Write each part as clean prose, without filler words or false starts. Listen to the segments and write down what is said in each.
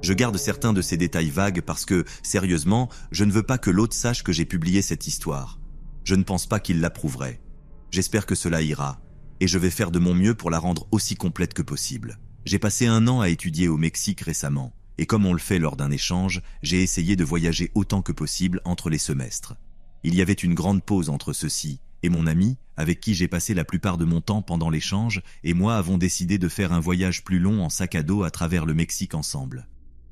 Je garde certains de ces détails vagues parce que, sérieusement, je ne veux pas que l'autre sache que j'ai publié cette histoire. Je ne pense pas qu'il l'approuverait. J'espère que cela ira, et je vais faire de mon mieux pour la rendre aussi complète que possible. J'ai passé 1 an à étudier au Mexique récemment, et comme on le fait lors d'un échange, j'ai essayé de voyager autant que possible entre les semestres. Il y avait une grande pause entre ceux-ci, et mon ami, avec qui j'ai passé la plupart de mon temps pendant l'échange, et moi avons décidé de faire un voyage plus long en sac à dos à travers le Mexique ensemble.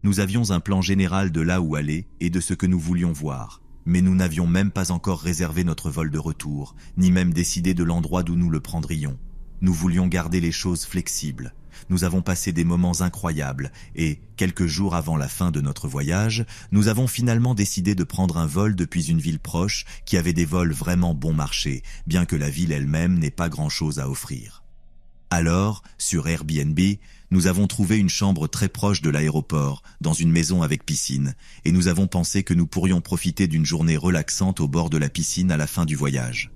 Nous avions un plan général de là où aller et de ce que nous voulions voir, mais nous n'avions même pas encore réservé notre vol de retour, ni même décidé de l'endroit d'où nous le prendrions. Nous voulions garder les choses flexibles. Nous avons passé des moments incroyables et, quelques jours avant la fin de notre voyage, nous avons finalement décidé de prendre un vol depuis une ville proche qui avait des vols vraiment bon marché, bien que la ville elle-même n'ait pas grand-chose à offrir. Alors, sur Airbnb, nous avons trouvé une chambre très proche de l'aéroport, dans une maison avec piscine, et nous avons pensé que nous pourrions profiter d'une journée relaxante au bord de la piscine à la fin du voyage.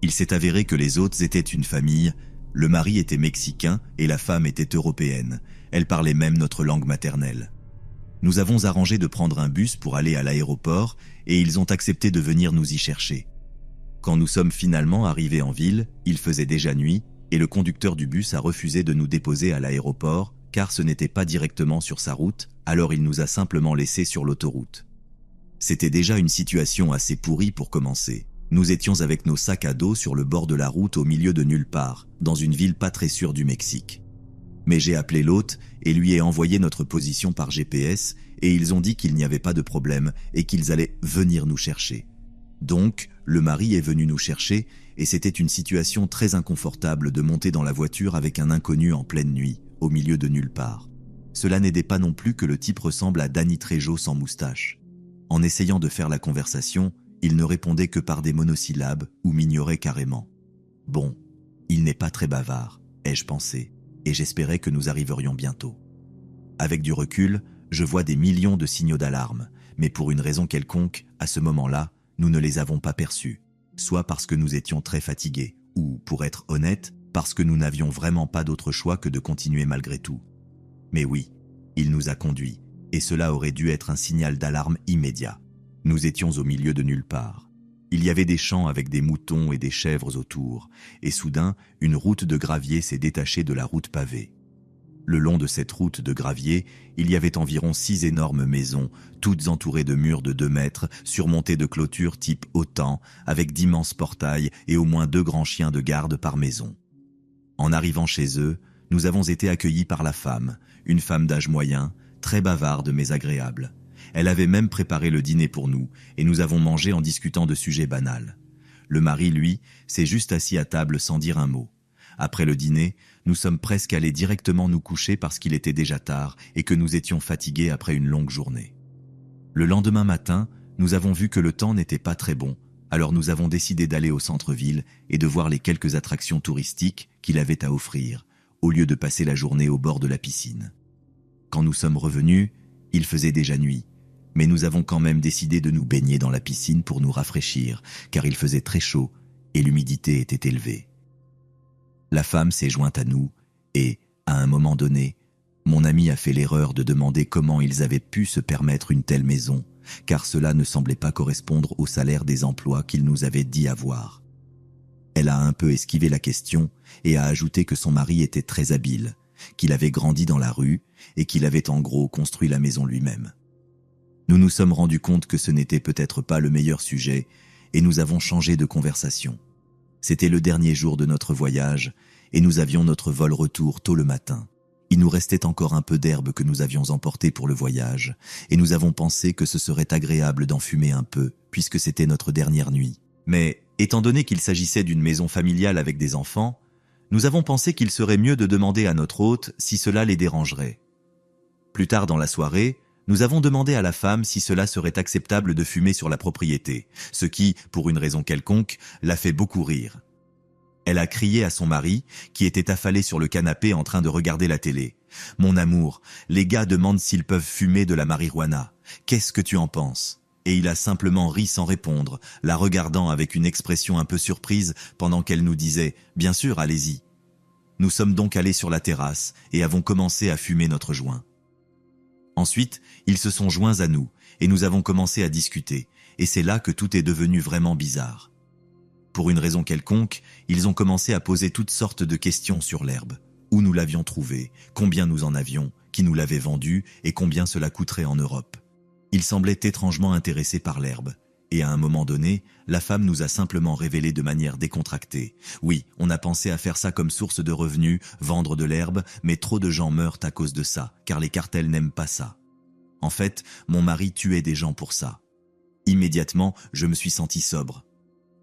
Il s'est avéré que les hôtes étaient une famille. Le mari était mexicain et la femme était européenne. Elle parlait même notre langue maternelle. Nous avons arrangé de prendre un bus pour aller à l'aéroport et ils ont accepté de venir nous y chercher. Quand nous sommes finalement arrivés en ville, il faisait déjà nuit et le conducteur du bus a refusé de nous déposer à l'aéroport car ce n'était pas directement sur sa route, alors il nous a simplement laissés sur l'autoroute. C'était déjà une situation assez pourrie pour commencer. Nous étions avec nos sacs à dos sur le bord de la route au milieu de nulle part, dans une ville pas très sûre du Mexique. Mais j'ai appelé l'hôte et lui ai envoyé notre position par GPS et ils ont dit qu'il n'y avait pas de problème et qu'ils allaient venir nous chercher. Donc, le mari est venu nous chercher et c'était une situation très inconfortable de monter dans la voiture avec un inconnu en pleine nuit, au milieu de nulle part. Cela n'aidait pas non plus que le type ressemble à Danny Trejo sans moustache. En essayant de faire la conversation, il ne répondait que par des monosyllabes ou m'ignorait carrément. Bon, il n'est pas très bavard, ai-je pensé, et j'espérais que nous arriverions bientôt. Avec du recul, je vois des millions de signaux d'alarme, mais pour une raison quelconque, à ce moment-là, nous ne les avons pas perçus, soit parce que nous étions très fatigués, ou, pour être honnête, parce que nous n'avions vraiment pas d'autre choix que de continuer malgré tout. Mais oui, il nous a conduits, et cela aurait dû être un signal d'alarme immédiat. Nous étions au milieu de nulle part. Il y avait des champs avec des moutons et des chèvres autour, et soudain, une route de gravier s'est détachée de la route pavée. Le long de cette route de gravier, il y avait environ 6 énormes maisons, toutes entourées de murs de 2 mètres, surmontées de clôtures type autan, avec d'immenses portails et au moins 2 grands chiens de garde par maison. En arrivant chez eux, nous avons été accueillis par la femme, une femme d'âge moyen, très bavarde mais agréable. Elle avait même préparé le dîner pour nous, et nous avons mangé en discutant de sujets banals. Le mari, lui, s'est juste assis à table sans dire un mot. Après le dîner, nous sommes presque allés directement nous coucher parce qu'il était déjà tard et que nous étions fatigués après une longue journée. Le lendemain matin, nous avons vu que le temps n'était pas très bon, alors nous avons décidé d'aller au centre-ville et de voir les quelques attractions touristiques qu'il avait à offrir, au lieu de passer la journée au bord de la piscine. Quand nous sommes revenus, il faisait déjà nuit, mais nous avons quand même décidé de nous baigner dans la piscine pour nous rafraîchir, car il faisait très chaud et l'humidité était élevée. La femme s'est jointe à nous et, à un moment donné, mon ami a fait l'erreur de demander comment ils avaient pu se permettre une telle maison, car cela ne semblait pas correspondre au salaire des emplois qu'ils nous avaient dit avoir. Elle a un peu esquivé la question et a ajouté que son mari était très habile, qu'il avait grandi dans la rue et qu'il avait en gros construit la maison lui-même. Nous nous sommes rendus compte que ce n'était peut-être pas le meilleur sujet et nous avons changé de conversation. C'était le dernier jour de notre voyage et nous avions notre vol retour tôt le matin. Il nous restait encore un peu d'herbe que nous avions emportée pour le voyage et nous avons pensé que ce serait agréable d'en fumer un peu puisque c'était notre dernière nuit. Mais étant donné qu'il s'agissait d'une maison familiale avec des enfants, nous avons pensé qu'il serait mieux de demander à notre hôte si cela les dérangerait. Plus tard dans la soirée, nous avons demandé à la femme si cela serait acceptable de fumer sur la propriété, ce qui, pour une raison quelconque, l'a fait beaucoup rire. Elle a crié à son mari, qui était affalé sur le canapé en train de regarder la télé. « Mon amour, les gars demandent s'ils peuvent fumer de la marijuana. Qu'est-ce que tu en penses ?» Et il a simplement ri sans répondre, la regardant avec une expression un peu surprise pendant qu'elle nous disait « Bien sûr, allez-y ». Nous sommes donc allés sur la terrasse et avons commencé à fumer notre joint. Ensuite, ils se sont joints à nous, et nous avons commencé à discuter, et c'est là que tout est devenu vraiment bizarre. Pour une raison quelconque, ils ont commencé à poser toutes sortes de questions sur l'herbe. Où nous l'avions trouvée, combien nous en avions, qui nous l'avait vendue et combien cela coûterait en Europe. Ils semblaient étrangement intéressés par l'herbe. Et à un moment donné, la femme nous a simplement révélé de manière décontractée. Oui, on a pensé à faire ça comme source de revenus, vendre de l'herbe, mais trop de gens meurent à cause de ça, car les cartels n'aiment pas ça. En fait, mon mari tuait des gens pour ça. Immédiatement, je me suis senti sobre.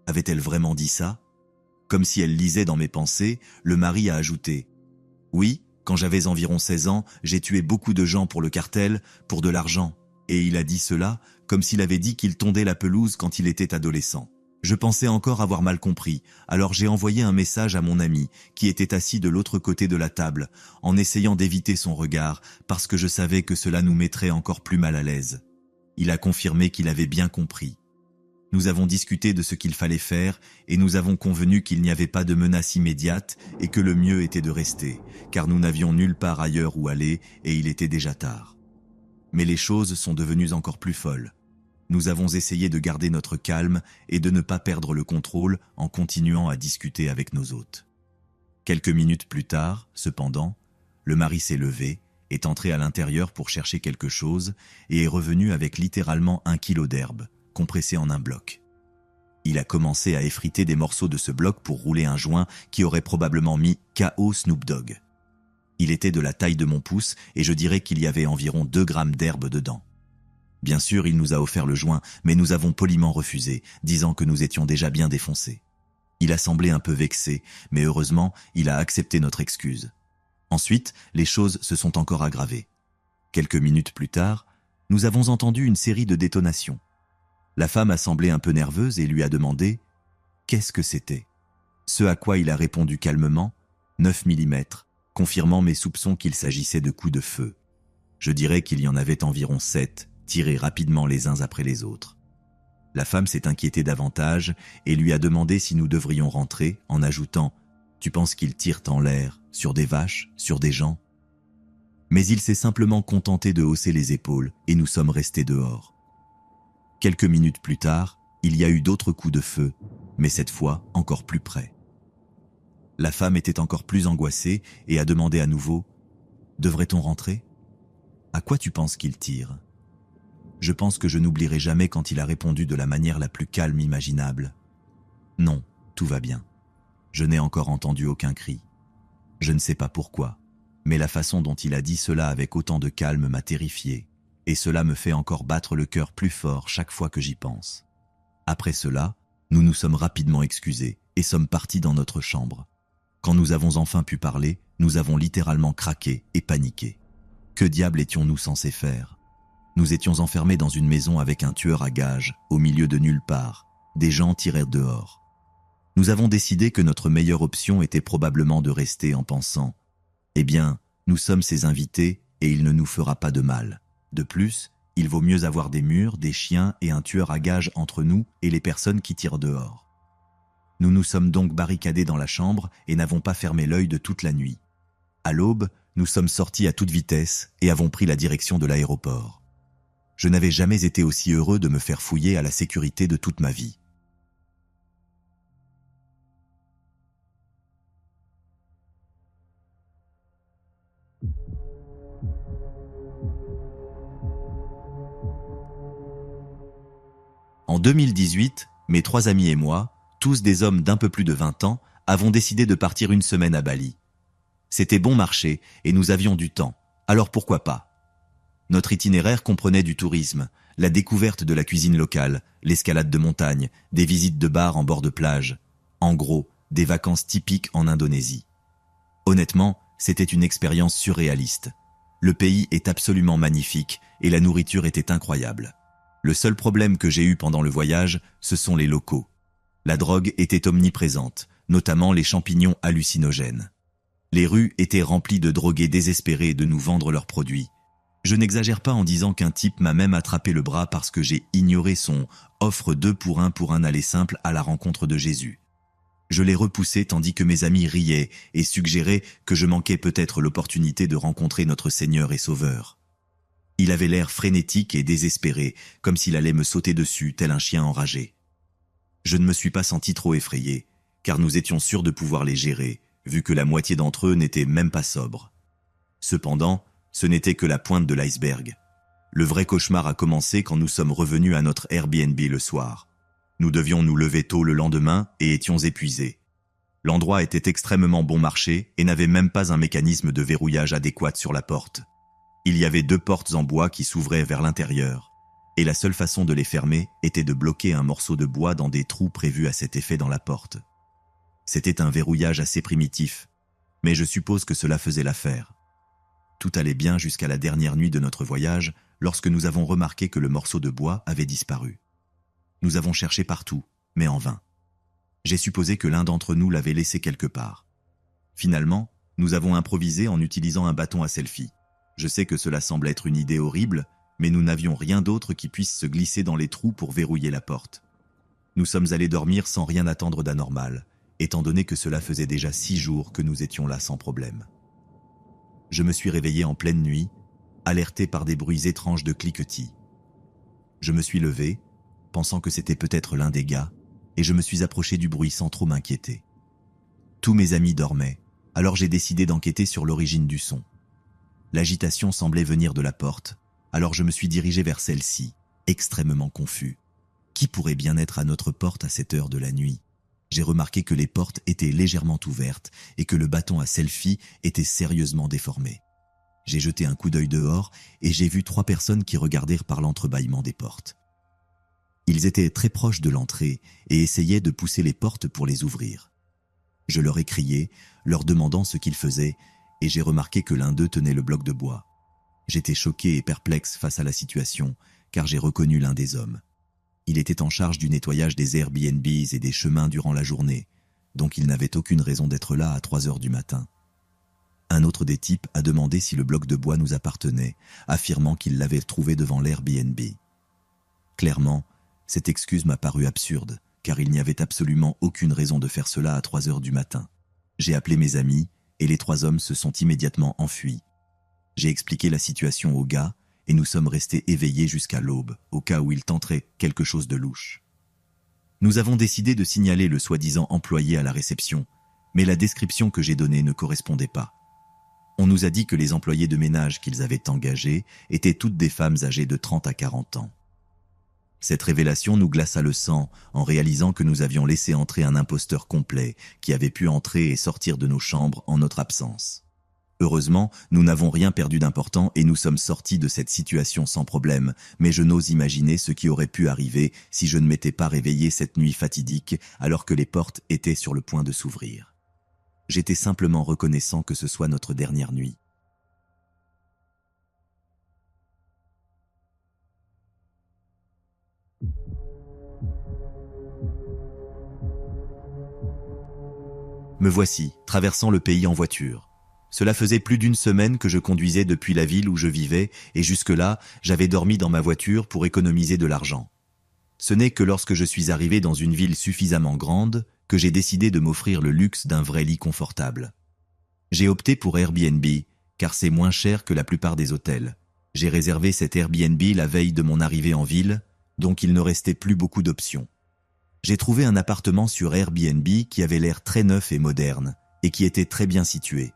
Avait-elle vraiment dit ça? Comme si elle lisait dans mes pensées, le mari a ajouté « Oui, quand j'avais environ 16 ans, j'ai tué beaucoup de gens pour le cartel, pour de l'argent. » Et il a dit cela comme s'il avait dit qu'il tondait la pelouse quand il était adolescent. Je pensais encore avoir mal compris, alors j'ai envoyé un message à mon ami, qui était assis de l'autre côté de la table, en essayant d'éviter son regard, parce que je savais que cela nous mettrait encore plus mal à l'aise. Il a confirmé qu'il avait bien compris. Nous avons discuté de ce qu'il fallait faire, et nous avons convenu qu'il n'y avait pas de menace immédiate, et que le mieux était de rester, car nous n'avions nulle part ailleurs où aller, et il était déjà tard. Mais les choses sont devenues encore plus folles. Nous avons essayé de garder notre calme et de ne pas perdre le contrôle en continuant à discuter avec nos hôtes. Quelques minutes plus tard, cependant, le mari s'est levé, est entré à l'intérieur pour chercher quelque chose et est revenu avec littéralement 1 kilo d'herbe, compressée en un bloc. Il a commencé à effriter des morceaux de ce bloc pour rouler un joint qui aurait probablement mis KO Snoop Dogg. Il était de la taille de mon pouce et je dirais qu'il y avait environ 2 grammes d'herbe dedans. Bien sûr, il nous a offert le joint, mais nous avons poliment refusé, disant que nous étions déjà bien défoncés. Il a semblé un peu vexé, mais heureusement, il a accepté notre excuse. Ensuite, les choses se sont encore aggravées. Quelques minutes plus tard, nous avons entendu une série de détonations. La femme a semblé un peu nerveuse et lui a demandé « Qu'est-ce que c'était ?» Ce à quoi il a répondu calmement « 9 mm », confirmant mes soupçons qu'il s'agissait de coups de feu. Je dirais qu'il y en avait environ 7, tirés rapidement les uns après les autres. La femme s'est inquiétée davantage et lui a demandé si nous devrions rentrer en ajoutant « Tu penses qu'ils tirent en l'air, sur des vaches, sur des gens ?» Mais il s'est simplement contenté de hausser les épaules et nous sommes restés dehors. Quelques minutes plus tard, il y a eu d'autres coups de feu, mais cette fois encore plus près. La femme était encore plus angoissée et a demandé à nouveau « Devrait-on rentrer ? À quoi tu penses qu'ils tirent ?» Je pense que je n'oublierai jamais quand il a répondu de la manière la plus calme imaginable. « Non, tout va bien. Je n'ai encore entendu aucun cri. Je ne sais pas pourquoi, mais la façon dont il a dit cela avec autant de calme m'a terrifié, et cela me fait encore battre le cœur plus fort chaque fois que j'y pense. » Après cela, nous nous sommes rapidement excusés et sommes partis dans notre chambre. Quand nous avons enfin pu parler, nous avons littéralement craqué et paniqué. Que diable étions-nous censés faire ? Nous étions enfermés dans une maison avec un tueur à gages, au milieu de nulle part. Des gens tiraient dehors. Nous avons décidé que notre meilleure option était probablement de rester en pensant « Eh bien, nous sommes ses invités et il ne nous fera pas de mal. De plus, il vaut mieux avoir des murs, des chiens et un tueur à gages entre nous et les personnes qui tirent dehors. » Nous nous sommes donc barricadés dans la chambre et n'avons pas fermé l'œil de toute la nuit. À l'aube, nous sommes sortis à toute vitesse et avons pris la direction de l'aéroport. Je n'avais jamais été aussi heureux de me faire fouiller à la sécurité de toute ma vie. En 2018, mes 3 amis et moi, tous des hommes d'un peu plus de 20 ans, avons décidé de partir une semaine à Bali. C'était bon marché et nous avions du temps, alors pourquoi pas ? Notre itinéraire comprenait du tourisme, la découverte de la cuisine locale, l'escalade de montagne, des visites de bars en bord de plage. En gros, des vacances typiques en Indonésie. Honnêtement, c'était une expérience surréaliste. Le pays est absolument magnifique et la nourriture était incroyable. Le seul problème que j'ai eu pendant le voyage, ce sont les locaux. La drogue était omniprésente, notamment les champignons hallucinogènes. Les rues étaient remplies de drogués désespérés de nous vendre leurs produits. Je n'exagère pas en disant qu'un type m'a même attrapé le bras parce que j'ai ignoré son « offre 2 pour un aller simple à la rencontre de Jésus ». Je l'ai repoussé tandis que mes amis riaient et suggéraient que je manquais peut-être l'opportunité de rencontrer notre Seigneur et Sauveur. Il avait l'air frénétique et désespéré, comme s'il allait me sauter dessus, tel un chien enragé. Je ne me suis pas senti trop effrayé, car nous étions sûrs de pouvoir les gérer, vu que la moitié d'entre eux n'étaient même pas sobres. Cependant, ce n'était que la pointe de l'iceberg. Le vrai cauchemar a commencé quand nous sommes revenus à notre Airbnb le soir. Nous devions nous lever tôt le lendemain et étions épuisés. L'endroit était extrêmement bon marché et n'avait même pas un mécanisme de verrouillage adéquat sur la porte. Il y avait 2 portes en bois qui s'ouvraient vers l'intérieur, et la seule façon de les fermer était de bloquer un morceau de bois dans des trous prévus à cet effet dans la porte. C'était un verrouillage assez primitif, mais je suppose que cela faisait l'affaire. Tout allait bien jusqu'à la dernière nuit de notre voyage, lorsque nous avons remarqué que le morceau de bois avait disparu. Nous avons cherché partout, mais en vain. J'ai supposé que l'un d'entre nous l'avait laissé quelque part. Finalement, nous avons improvisé en utilisant un bâton à selfie. Je sais que cela semble être une idée horrible, mais nous n'avions rien d'autre qui puisse se glisser dans les trous pour verrouiller la porte. Nous sommes allés dormir sans rien attendre d'anormal, étant donné que cela faisait déjà 6 jours que nous étions là sans problème. Je me suis réveillé en pleine nuit, alerté par des bruits étranges de cliquetis. Je me suis levé, pensant que c'était peut-être l'un des gars, et je me suis approché du bruit sans trop m'inquiéter. Tous mes amis dormaient, alors j'ai décidé d'enquêter sur l'origine du son. L'agitation semblait venir de la porte, alors je me suis dirigé vers celle-ci, extrêmement confus. Qui pourrait bien être à notre porte à cette heure de la nuit? J'ai remarqué que les portes étaient légèrement ouvertes et que le bâton à selfie était sérieusement déformé. J'ai jeté un coup d'œil dehors et j'ai vu 3 personnes qui regardèrent par l'entrebâillement des portes. Ils étaient très proches de l'entrée et essayaient de pousser les portes pour les ouvrir. Je leur ai crié, leur demandant ce qu'ils faisaient, et j'ai remarqué que l'un d'eux tenait le bloc de bois. J'étais choqué et perplexe face à la situation, car j'ai reconnu l'un des hommes. Il était en charge du nettoyage des Airbnbs et des chemins durant la journée, donc il n'avait aucune raison d'être là à 3 heures du matin. Un autre des types a demandé si le bloc de bois nous appartenait, affirmant qu'il l'avait trouvé devant l'Airbnb. Clairement, cette excuse m'a paru absurde, car il n'y avait absolument aucune raison de faire cela à 3 heures du matin. J'ai appelé mes amis, et les 3 hommes se sont immédiatement enfuis. J'ai expliqué la situation aux gars, et nous sommes restés éveillés jusqu'à l'aube, au cas où ils tenteraient quelque chose de louche. Nous avons décidé de signaler le soi-disant employé à la réception, mais la description que j'ai donnée ne correspondait pas. On nous a dit que les employés de ménage qu'ils avaient engagés étaient toutes des femmes âgées de 30 à 40 ans. Cette révélation nous glaça le sang en réalisant que nous avions laissé entrer un imposteur complet qui avait pu entrer et sortir de nos chambres en notre absence. Heureusement, nous n'avons rien perdu d'important et nous sommes sortis de cette situation sans problème, mais je n'ose imaginer ce qui aurait pu arriver si je ne m'étais pas réveillé cette nuit fatidique alors que les portes étaient sur le point de s'ouvrir. J'étais simplement reconnaissant que ce soit notre dernière nuit. Me voici, traversant le pays en voiture. Cela faisait plus d'1 semaine que je conduisais depuis la ville où je vivais et jusque-là, j'avais dormi dans ma voiture pour économiser de l'argent. Ce n'est que lorsque je suis arrivé dans une ville suffisamment grande que j'ai décidé de m'offrir le luxe d'un vrai lit confortable. J'ai opté pour Airbnb, car c'est moins cher que la plupart des hôtels. J'ai réservé cet Airbnb la veille de mon arrivée en ville, donc il ne restait plus beaucoup d'options. J'ai trouvé un appartement sur Airbnb qui avait l'air très neuf et moderne, et qui était très bien situé.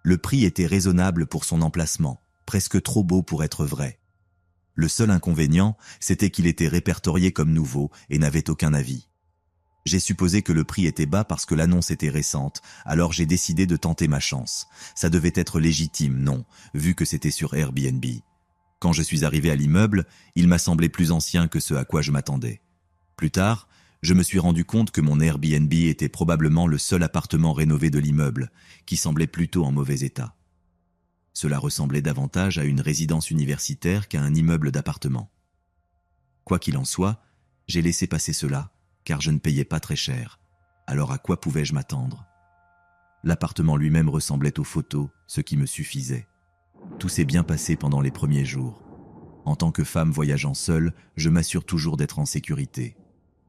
Le prix était raisonnable pour son emplacement, presque trop beau pour être vrai. Le seul inconvénient, c'était qu'il était répertorié comme nouveau et n'avait aucun avis. J'ai supposé que le prix était bas parce que l'annonce était récente, alors j'ai décidé de tenter ma chance. Ça devait être légitime, non, vu que c'était sur Airbnb. Quand je suis arrivé à l'immeuble, il m'a semblé plus ancien que ce à quoi je m'attendais. Plus tard, je me suis rendu compte que mon Airbnb était probablement le seul appartement rénové de l'immeuble, qui semblait plutôt en mauvais état. Cela ressemblait davantage à une résidence universitaire qu'à un immeuble d'appartement. Quoi qu'il en soit, j'ai laissé passer cela, car je ne payais pas très cher. Alors à quoi pouvais-je m'attendre? L'appartement lui-même ressemblait aux photos, ce qui me suffisait. Tout s'est bien passé pendant les premiers jours. En tant que femme voyageant seule, je m'assure toujours d'être en sécurité.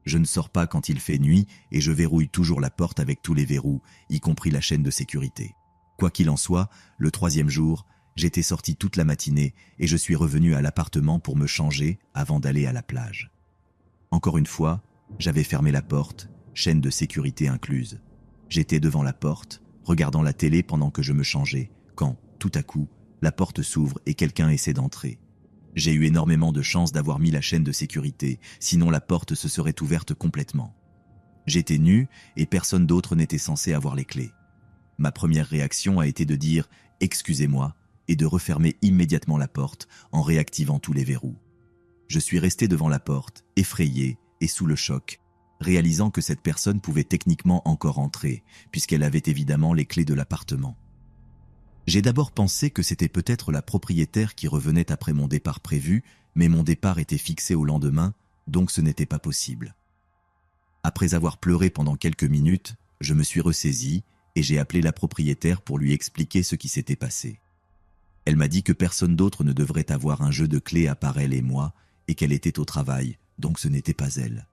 Je ne sors pas quand il fait nuit et je verrouille toujours la porte avec tous les verrous, y compris la chaîne de sécurité. Quoi qu'il en soit, le 3e jour, J'étais sorti toute la matinée et je suis revenu à l'appartement pour me changer avant d'aller à la plage. Encore une fois, j'avais fermé la porte, chaîne de sécurité incluse. J'étais devant la porte, regardant la télé pendant que je me changeais, quand, tout à coup, la porte s'ouvre et quelqu'un essaie d'entrer. J'ai eu énormément de chance d'avoir mis la chaîne de sécurité, sinon la porte se serait ouverte complètement. J'étais nu et personne d'autre n'était censé avoir les clés. Ma première réaction a été de dire « excusez-moi » et de refermer immédiatement la porte en réactivant tous les verrous. Je suis resté devant la porte, effrayé et sous le choc, réalisant que cette personne pouvait techniquement encore entrer, puisqu'elle avait évidemment les clés de l'appartement. J'ai d'abord pensé que c'était peut-être la propriétaire qui revenait après mon départ prévu, mais mon départ était fixé au lendemain, donc ce n'était pas possible. Après avoir pleuré pendant quelques minutes, je me suis ressaisi et j'ai appelé la propriétaire pour lui expliquer ce qui s'était passé. Elle m'a dit que personne d'autre ne devrait avoir un jeu de clés à part elle et moi, et qu'elle était au travail, donc ce n'était pas elle.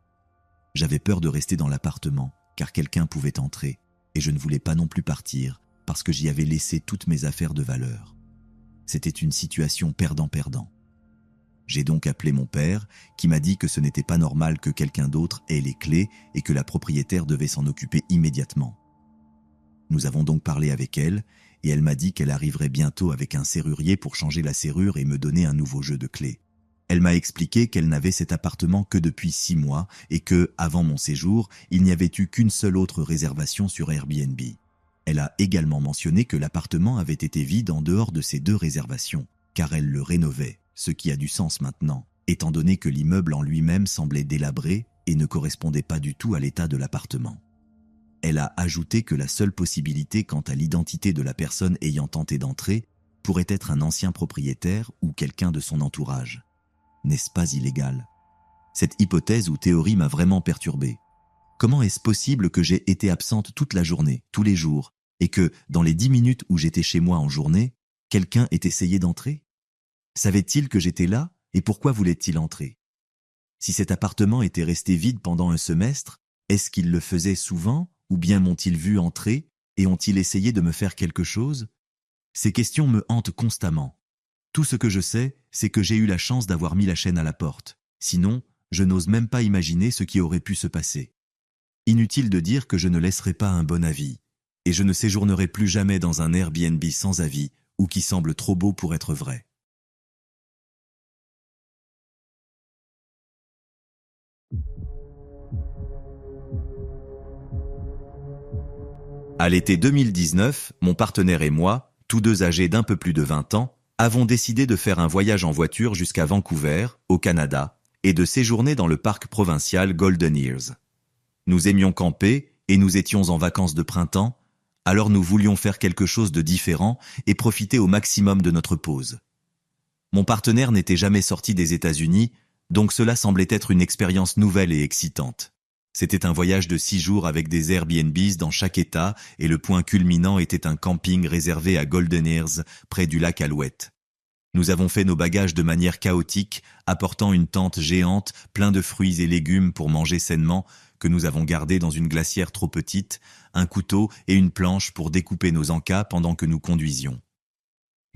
J'avais peur de rester dans l'appartement, car quelqu'un pouvait entrer, et je ne voulais pas non plus partir, parce que j'y avais laissé toutes mes affaires de valeur. C'était une situation perdant-perdant. J'ai donc appelé mon père, qui m'a dit que ce n'était pas normal que quelqu'un d'autre ait les clés et que la propriétaire devait s'en occuper immédiatement. Nous avons donc parlé avec elle, et elle m'a dit qu'elle arriverait bientôt avec un serrurier pour changer la serrure et me donner un nouveau jeu de clés. Elle m'a expliqué qu'elle n'avait cet appartement que depuis 6 mois et que, avant mon séjour, il n'y avait eu qu'une seule autre réservation sur Airbnb. Elle a également mentionné que l'appartement avait été vide en dehors de ces 2 réservations, car elle le rénovait, ce qui a du sens maintenant, étant donné que l'immeuble en lui-même semblait délabré et ne correspondait pas du tout à l'état de l'appartement. Elle a ajouté que la seule possibilité quant à l'identité de la personne ayant tenté d'entrer pourrait être un ancien propriétaire ou quelqu'un de son entourage. N'est-ce pas illégal? Cette hypothèse ou théorie m'a vraiment perturbé. Comment est-ce possible que j'ai été absente toute la journée, tous les jours, et que, dans les 10 minutes où j'étais chez moi en journée, quelqu'un ait essayé d'entrer? Savait-il que j'étais là, et pourquoi voulait-il entrer? Si cet appartement était resté vide pendant un semestre, est-ce qu'il le faisait souvent, ou bien m'ont-ils vu entrer, et ont-ils essayé de me faire quelque chose? Ces questions me hantent constamment. Tout ce que je sais, c'est que j'ai eu la chance d'avoir mis la chaîne à la porte. Sinon, je n'ose même pas imaginer ce qui aurait pu se passer. Inutile de dire que je ne laisserai pas un bon avis. Et je ne séjournerai plus jamais dans un Airbnb sans avis ou qui semble trop beau pour être vrai. À l'été 2019, mon partenaire et moi, tous deux âgés d'un peu plus de 20 ans, avons décidé de faire un voyage en voiture jusqu'à Vancouver, au Canada, et de séjourner dans le parc provincial Golden Ears. Nous aimions camper et nous étions en vacances de printemps, alors nous voulions faire quelque chose de différent et profiter au maximum de notre pause. Mon partenaire n'était jamais sorti des États-Unis, donc cela semblait être une expérience nouvelle et excitante. C'était un voyage de 6 jours avec des Airbnbs dans chaque État et le point culminant était un camping réservé à Golden Ears, près du lac Alouette. Nous avons fait nos bagages de manière chaotique, apportant une tente géante, plein de fruits et légumes pour manger sainement, que nous avons gardé dans une glacière trop petite, un couteau et une planche pour découper nos encas pendant que nous conduisions.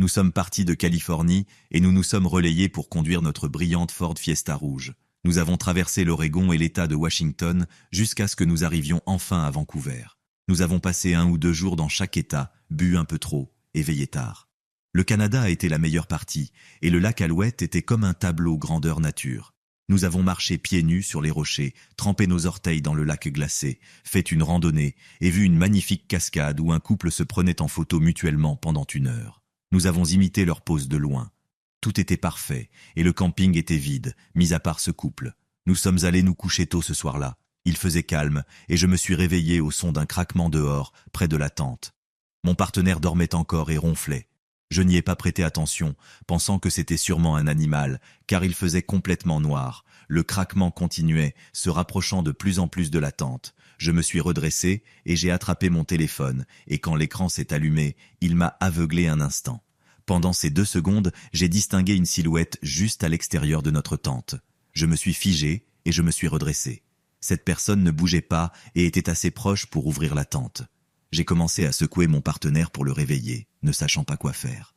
Nous sommes partis de Californie et nous nous sommes relayés pour conduire notre brillante Ford Fiesta rouge. Nous avons traversé l'Oregon et l'État de Washington jusqu'à ce que nous arrivions enfin à Vancouver. Nous avons passé 1 ou 2 jours dans chaque État, bu un peu trop et veillé tard. Le Canada a été la meilleure partie et le lac Alouette était comme un tableau grandeur nature. Nous avons marché pieds nus sur les rochers, trempé nos orteils dans le lac glacé, fait une randonnée et vu une magnifique cascade où un couple se prenait en photo mutuellement pendant 1 heure. Nous avons imité leur pose de loin. Tout était parfait et le camping était vide, mis à part ce couple. Nous sommes allés nous coucher tôt ce soir-là. Il faisait calme et je me suis réveillé au son d'un craquement dehors, près de la tente. Mon partenaire dormait encore et ronflait. Je n'y ai pas prêté attention, pensant que c'était sûrement un animal, car il faisait complètement noir. Le craquement continuait, se rapprochant de plus en plus de la tente. Je me suis redressé et j'ai attrapé mon téléphone, et quand l'écran s'est allumé, il m'a aveuglé un instant. Pendant ces 2 secondes, j'ai distingué une silhouette juste à l'extérieur de notre tente. Je me suis figé et je me suis redressé. Cette personne ne bougeait pas et était assez proche pour ouvrir la tente. J'ai commencé à secouer mon partenaire pour le réveiller, ne sachant pas quoi faire.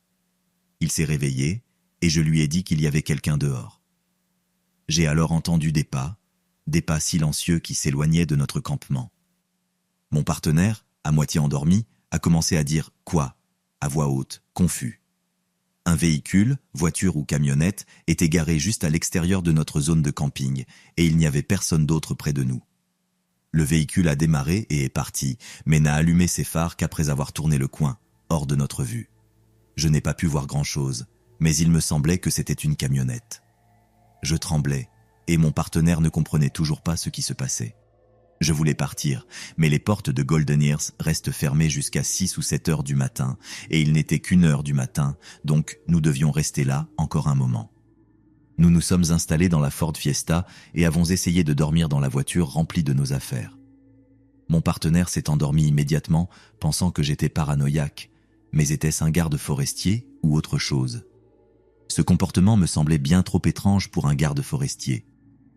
Il s'est réveillé et je lui ai dit qu'il y avait quelqu'un dehors. J'ai alors entendu des pas silencieux qui s'éloignaient de notre campement. Mon partenaire, à moitié endormi, a commencé à dire « Quoi ?» à voix haute, confus. Un véhicule, voiture ou camionnette, était garé juste à l'extérieur de notre zone de camping et il n'y avait personne d'autre près de nous. Le véhicule a démarré et est parti, mais n'a allumé ses phares qu'après avoir tourné le coin, hors de notre vue. Je n'ai pas pu voir grand-chose, mais il me semblait que c'était une camionnette. Je tremblais et mon partenaire ne comprenait toujours pas ce qui se passait. Je voulais partir, mais les portes de Golden Ears restent fermées jusqu'à 6 ou 7 heures du matin, et il n'était qu'1 heure du matin, donc nous devions rester là encore un moment. Nous nous sommes installés dans la Ford Fiesta et avons essayé de dormir dans la voiture remplie de nos affaires. Mon partenaire s'est endormi immédiatement, pensant que j'étais paranoïaque, mais était-ce un garde forestier ou autre chose? Ce comportement me semblait bien trop étrange pour un garde forestier.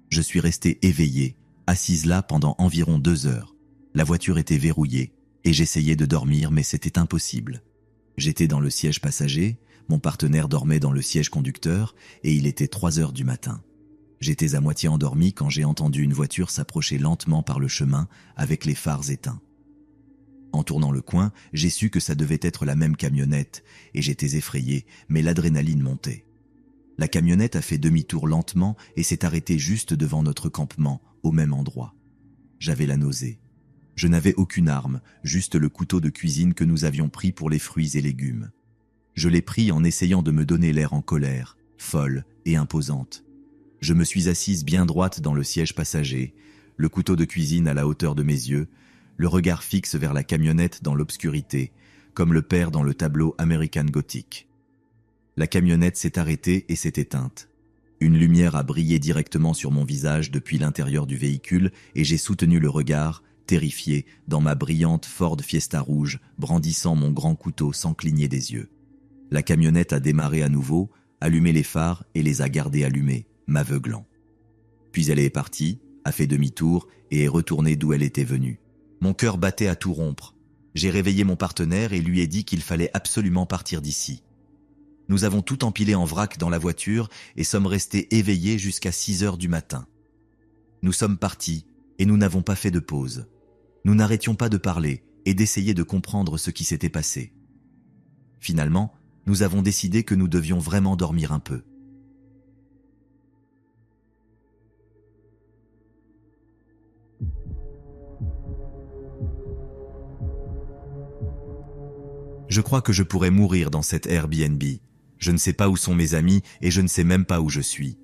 Je suis resté éveillé, assise là pendant environ 2 heures. La voiture était verrouillée et j'essayais de dormir mais c'était impossible. J'étais dans le siège passager, mon partenaire dormait dans le siège conducteur et il était 3 heures du matin. J'étais à moitié endormi quand j'ai entendu une voiture s'approcher lentement par le chemin avec les phares éteints. En tournant le coin, j'ai su que ça devait être la même camionnette et j'étais effrayé mais l'adrénaline montait. La camionnette a fait demi-tour lentement et s'est arrêtée juste devant notre campement, au même endroit. J'avais la nausée. Je n'avais aucune arme, juste le couteau de cuisine que nous avions pris pour les fruits et légumes. Je l'ai pris en essayant de me donner l'air en colère, folle et imposante. Je me suis assise bien droite dans le siège passager, le couteau de cuisine à la hauteur de mes yeux, le regard fixe vers la camionnette dans l'obscurité, comme le père dans le tableau American Gothic. La camionnette s'est arrêtée et s'est éteinte. Une lumière a brillé directement sur mon visage depuis l'intérieur du véhicule et j'ai soutenu le regard, terrifié, dans ma brillante Ford Fiesta rouge, brandissant mon grand couteau sans cligner des yeux. La camionnette a démarré à nouveau, allumé les phares et les a gardés allumés, m'aveuglant. Puis elle est partie, a fait demi-tour et est retournée d'où elle était venue. Mon cœur battait à tout rompre. J'ai réveillé mon partenaire et lui ai dit qu'il fallait absolument partir d'ici. Nous avons tout empilé en vrac dans la voiture et sommes restés éveillés jusqu'à 6 heures du matin. Nous sommes partis et nous n'avons pas fait de pause. Nous n'arrêtions pas de parler et d'essayer de comprendre ce qui s'était passé. Finalement, nous avons décidé que nous devions vraiment dormir un peu. Je crois que je pourrais mourir dans cet Airbnb. Je ne sais pas où sont mes amis et je ne sais même pas où je suis.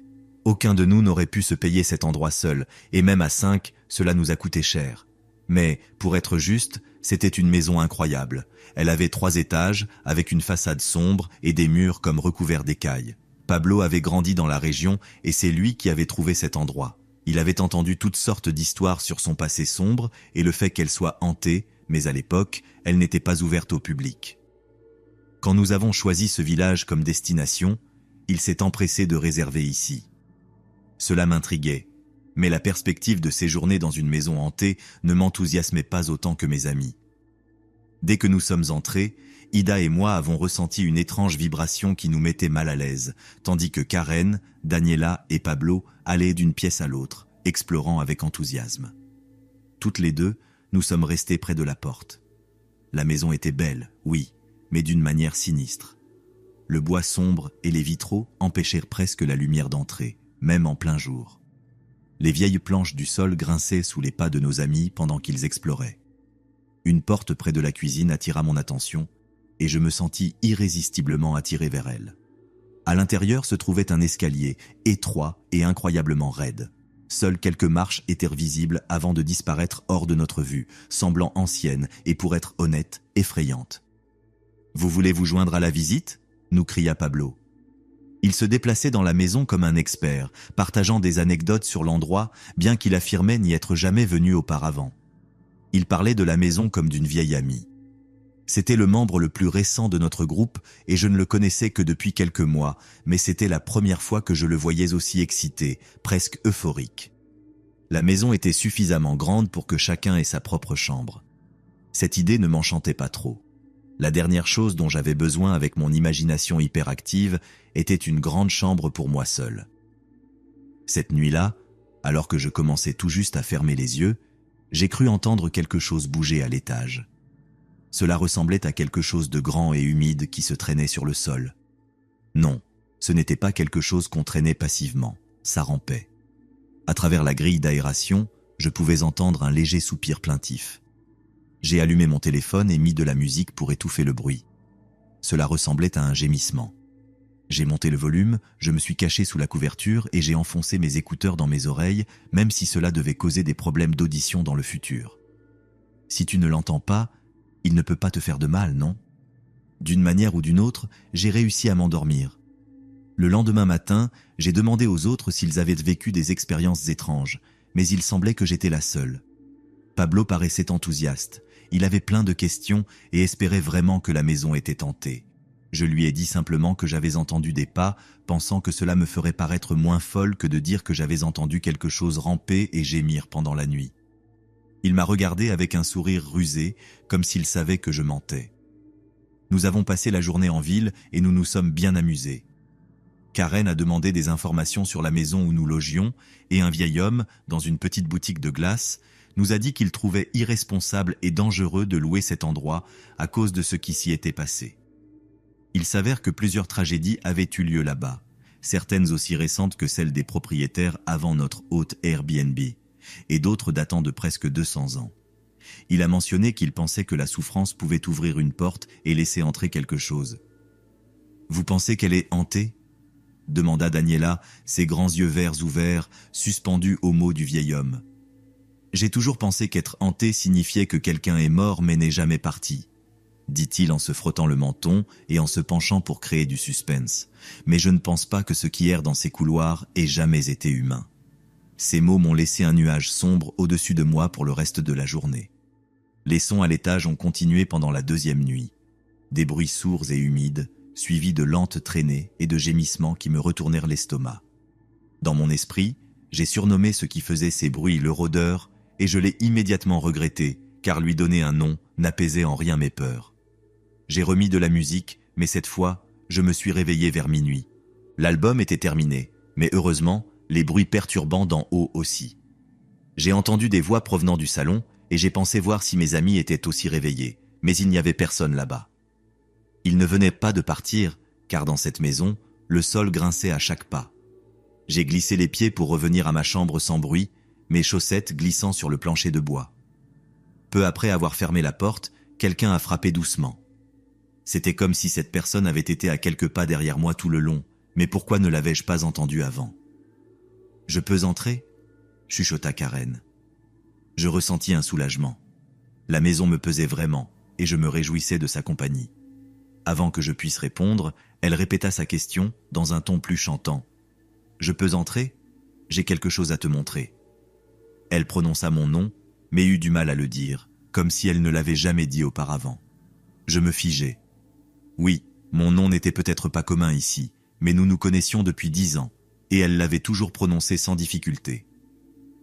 Aucun de nous n'aurait pu se payer cet endroit seul, et même à 5, cela nous a coûté cher. Mais, pour être juste, c'était une maison incroyable. Elle avait 3 étages, avec une façade sombre et des murs comme recouverts d'écailles. Pablo avait grandi dans la région et c'est lui qui avait trouvé cet endroit. Il avait entendu toutes sortes d'histoires sur son passé sombre et le fait qu'elle soit hantée, mais à l'époque, elle n'était pas ouverte au public. Quand nous avons choisi ce village comme destination, il s'est empressé de réserver ici. Cela m'intriguait, mais la perspective de séjourner dans une maison hantée ne m'enthousiasmait pas autant que mes amis. Dès que nous sommes entrés, Ida et moi avons ressenti une étrange vibration qui nous mettait mal à l'aise, tandis que Karen, Daniela et Pablo allaient d'une pièce à l'autre, explorant avec enthousiasme. Toutes les deux, nous sommes restés près de la porte. La maison était belle, oui, mais d'une manière sinistre. Le bois sombre et les vitraux empêchèrent presque la lumière d'entrer, même en plein jour. Les vieilles planches du sol grinçaient sous les pas de nos amis pendant qu'ils exploraient. Une porte près de la cuisine attira mon attention et je me sentis irrésistiblement attiré vers elle. À l'intérieur se trouvait un escalier, étroit et incroyablement raide. Seules quelques marches étaient visibles avant de disparaître hors de notre vue, semblant anciennes et, pour être honnête, effrayantes. « Vous voulez vous joindre à la visite ?» nous cria Pablo. Il se déplaçait dans la maison comme un expert, partageant des anecdotes sur l'endroit, bien qu'il affirmait n'y être jamais venu auparavant. Il parlait de la maison comme d'une vieille amie. C'était le membre le plus récent de notre groupe et je ne le connaissais que depuis quelques mois, mais c'était la première fois que je le voyais aussi excité, presque euphorique. La maison était suffisamment grande pour que chacun ait sa propre chambre. Cette idée ne m'enchantait pas trop. La dernière chose dont j'avais besoin avec mon imagination hyperactive était une grande chambre pour moi seul. Cette nuit-là, alors que je commençais tout juste à fermer les yeux, j'ai cru entendre quelque chose bouger à l'étage. Cela ressemblait à quelque chose de grand et humide qui se traînait sur le sol. Non, ce n'était pas quelque chose qu'on traînait passivement, ça rampait. À travers la grille d'aération, je pouvais entendre un léger soupir plaintif. J'ai allumé mon téléphone et mis de la musique pour étouffer le bruit. Cela ressemblait à un gémissement. J'ai monté le volume, je me suis caché sous la couverture et j'ai enfoncé mes écouteurs dans mes oreilles, même si cela devait causer des problèmes d'audition dans le futur. Si tu ne l'entends pas, il ne peut pas te faire de mal, non? D'une manière ou d'une autre, j'ai réussi à m'endormir. Le lendemain matin, j'ai demandé aux autres s'ils avaient vécu des expériences étranges, mais il semblait que j'étais la seule. Pablo paraissait enthousiaste. Il avait plein de questions et espérait vraiment que la maison était hantée. Je lui ai dit simplement que j'avais entendu des pas, pensant que cela me ferait paraître moins folle que de dire que j'avais entendu quelque chose ramper et gémir pendant la nuit. Il m'a regardé avec un sourire rusé, comme s'il savait que je mentais. Nous avons passé la journée en ville et nous nous sommes bien amusés. Karen a demandé des informations sur la maison où nous logions et un vieil homme, dans une petite boutique de glace, nous a dit qu'il trouvait irresponsable et dangereux de louer cet endroit à cause de ce qui s'y était passé. Il s'avère que plusieurs tragédies avaient eu lieu là-bas, certaines aussi récentes que celles des propriétaires avant notre hôte Airbnb, et d'autres datant de presque 200 ans. Il a mentionné qu'il pensait que la souffrance pouvait ouvrir une porte et laisser entrer quelque chose. « Vous pensez qu'elle est hantée ?» demanda Daniela, ses grands yeux verts ouverts, suspendus aux mots du vieil homme. « J'ai toujours pensé qu'être hanté signifiait que quelqu'un est mort mais n'est jamais parti, » dit-il en se frottant le menton et en se penchant pour créer du suspense. « Mais je ne pense pas que ce qui erre dans ces couloirs ait jamais été humain. » Ces mots m'ont laissé un nuage sombre au-dessus de moi pour le reste de la journée. Les sons à l'étage ont continué pendant la deuxième nuit. Des bruits sourds et humides, suivis de lentes traînées et de gémissements qui me retournèrent l'estomac. Dans mon esprit, j'ai surnommé ce qui faisait ces bruits le rôdeur, et je l'ai immédiatement regretté, car lui donner un nom n'apaisait en rien mes peurs. J'ai remis de la musique, mais cette fois, je me suis réveillé vers minuit. L'album était terminé, mais heureusement, les bruits perturbants d'en haut aussi. J'ai entendu des voix provenant du salon, et j'ai pensé voir si mes amis étaient aussi réveillés, mais il n'y avait personne là-bas. Ils ne venaient pas de partir, car dans cette maison, le sol grinçait à chaque pas. J'ai glissé les pieds pour revenir à ma chambre sans bruit, mes chaussettes glissant sur le plancher de bois. Peu après avoir fermé la porte, quelqu'un a frappé doucement. C'était comme si cette personne avait été à quelques pas derrière moi tout le long, mais pourquoi ne l'avais-je pas entendu avant? « Je peux entrer ?» chuchota Karen. Je ressentis un soulagement. La maison me pesait vraiment, et je me réjouissais de sa compagnie. Avant que je puisse répondre, elle répéta sa question dans un ton plus chantant. « Je peux entrer ? J'ai quelque chose à te montrer. » Elle prononça mon nom, mais eut du mal à le dire, comme si elle ne l'avait jamais dit auparavant. Je me figeai. Oui, mon nom n'était peut-être pas commun ici, mais nous nous connaissions depuis 10 ans, et elle l'avait toujours prononcé sans difficulté.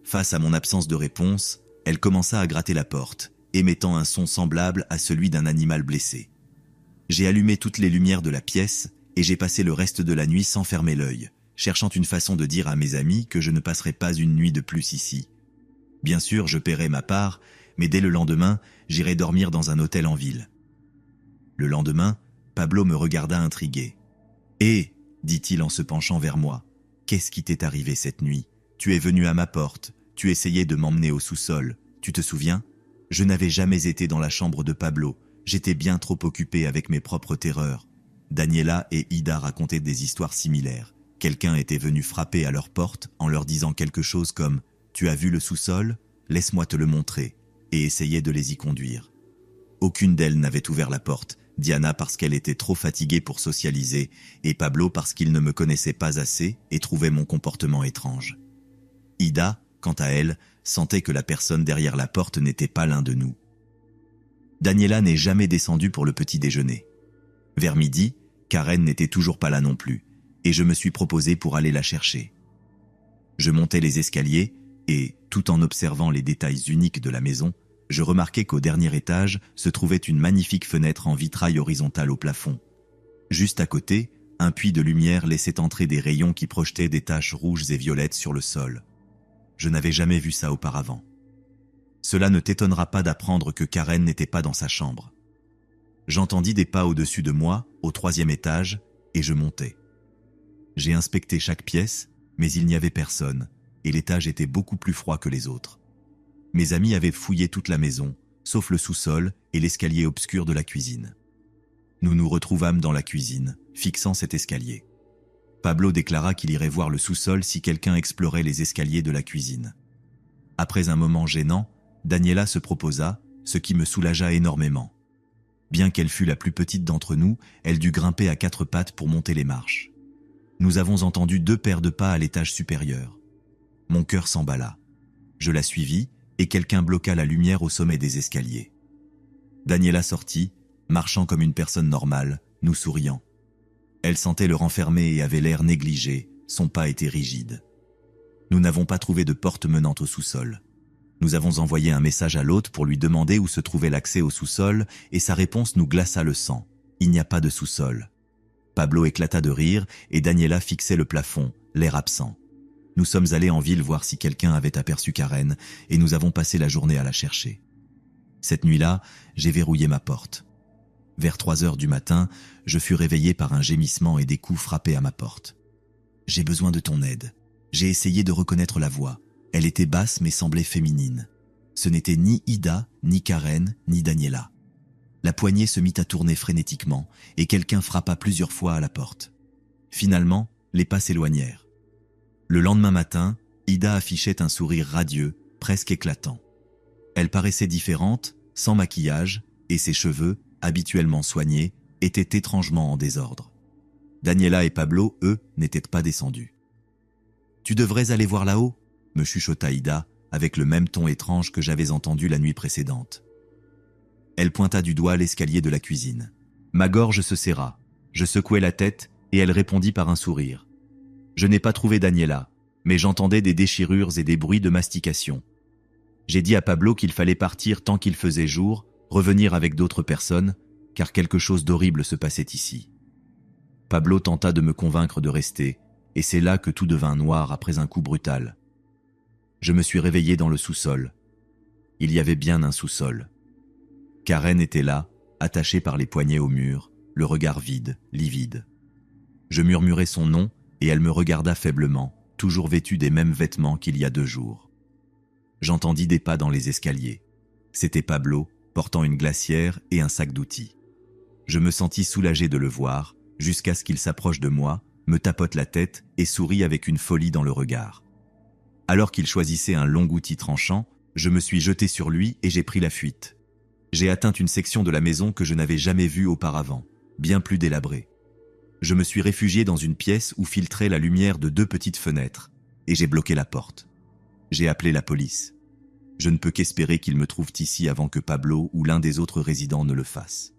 Face à mon absence de réponse, elle commença à gratter la porte, émettant un son semblable à celui d'un animal blessé. J'ai allumé toutes les lumières de la pièce et j'ai passé le reste de la nuit sans fermer l'œil, cherchant une façon de dire à mes amis que je ne passerais pas une nuit de plus ici. Bien sûr, je paierais ma part, mais dès le lendemain, j'irai dormir dans un hôtel en ville. Le lendemain, Pablo me regarda intrigué. « Hé !» dit-il en se penchant vers moi. « Qu'est-ce qui t'est arrivé cette nuit? Tu es venu à ma porte, tu essayais de m'emmener au sous-sol, tu te souviens? Je n'avais jamais été dans la chambre de Pablo, j'étais bien trop occupé avec mes propres terreurs. » Daniela et Ida racontaient des histoires similaires. Quelqu'un était venu frapper à leur porte en leur disant quelque chose comme « Tu as vu le sous-sol? Laisse-moi te le montrer » et essayait de les y conduire. Aucune d'elles n'avait ouvert la porte, Diana parce qu'elle était trop fatiguée pour socialiser et Pablo parce qu'il ne me connaissait pas assez et trouvait mon comportement étrange. Ida, quant à elle, sentait que la personne derrière la porte n'était pas l'un de nous. Daniela n'est jamais descendue pour le petit déjeuner. Vers midi, Karen n'était toujours pas là non plus, et je me suis proposé pour aller la chercher. Je montais les escaliers et, tout en observant les détails uniques de la maison, je remarquai qu'au dernier étage se trouvait une magnifique fenêtre en vitrail horizontal au plafond. Juste à côté, un puits de lumière laissait entrer des rayons qui projetaient des taches rouges et violettes sur le sol. Je n'avais jamais vu ça auparavant. Cela ne t'étonnera pas d'apprendre que Karen n'était pas dans sa chambre. J'entendis des pas au-dessus de moi, au 3e étage, et je montais. J'ai inspecté chaque pièce, mais il n'y avait personne, et l'étage était beaucoup plus froid que les autres. Mes amis avaient fouillé toute la maison, sauf le sous-sol et l'escalier obscur de la cuisine. Nous nous retrouvâmes dans la cuisine, fixant cet escalier. Pablo déclara qu'il irait voir le sous-sol si quelqu'un explorait les escaliers de la cuisine. Après un moment gênant, Daniela se proposa, ce qui me soulagea énormément. Bien qu'elle fût la plus petite d'entre nous, elle dut grimper à 4 pattes pour monter les marches. Nous avons entendu 2 paires de pas à l'étage supérieur. Mon cœur s'emballa. Je la suivis et quelqu'un bloqua la lumière au sommet des escaliers. Daniela sortit, marchant comme une personne normale, nous souriant. Elle sentait le renfermer et avait l'air négligé, son pas était rigide. Nous n'avons pas trouvé de porte menant au sous-sol. Nous avons envoyé un message à l'hôte pour lui demander où se trouvait l'accès au sous-sol et sa réponse nous glaça le sang. Il n'y a pas de sous-sol. Pablo éclata de rire et Daniela fixait le plafond, l'air absent. Nous sommes allés en ville voir si quelqu'un avait aperçu Karen et nous avons passé la journée à la chercher. Cette nuit-là, j'ai verrouillé ma porte. Vers 3 heures du matin, je fus réveillé par un gémissement et des coups frappés à ma porte. « J'ai besoin de ton aide. » J'ai essayé de reconnaître la voix. Elle était basse mais semblait féminine. Ce n'était ni Ida, ni Karen, ni Daniela. La poignée se mit à tourner frénétiquement et quelqu'un frappa plusieurs fois à la porte. Finalement, les pas s'éloignèrent. Le lendemain matin, Ida affichait un sourire radieux, presque éclatant. Elle paraissait différente, sans maquillage, et ses cheveux, habituellement soignés, étaient étrangement en désordre. Daniela et Pablo, eux, n'étaient pas descendus. « Tu devrais aller voir là-haut » me chuchota Ida, avec le même ton étrange que j'avais entendu la nuit précédente. Elle pointa du doigt l'escalier de la cuisine. Ma gorge se serra. Je secouai la tête et elle répondit par un sourire. Je n'ai pas trouvé Daniela, mais j'entendais des déchirures et des bruits de mastication. J'ai dit à Pablo qu'il fallait partir tant qu'il faisait jour, revenir avec d'autres personnes, car quelque chose d'horrible se passait ici. Pablo tenta de me convaincre de rester, et c'est là que tout devint noir après un coup brutal. Je me suis réveillé dans le sous-sol. Il y avait bien un sous-sol. Karen était là, attachée par les poignets au mur, le regard vide, livide. Je murmurai son nom et elle me regarda faiblement, toujours vêtue des mêmes vêtements qu'il y a 2 jours. J'entendis des pas dans les escaliers. C'était Pablo, portant une glacière et un sac d'outils. Je me sentis soulagé de le voir, jusqu'à ce qu'il s'approche de moi, me tapote la tête et sourit avec une folie dans le regard. Alors qu'il choisissait un long outil tranchant, je me suis jeté sur lui et j'ai pris la fuite. J'ai atteint une section de la maison que je n'avais jamais vue auparavant, bien plus délabrée. Je me suis réfugié dans une pièce où filtrait la lumière de 2 petites fenêtres, et j'ai bloqué la porte. J'ai appelé la police. Je ne peux qu'espérer qu'ils me trouvent ici avant que Pablo ou l'un des autres résidents ne le fasse.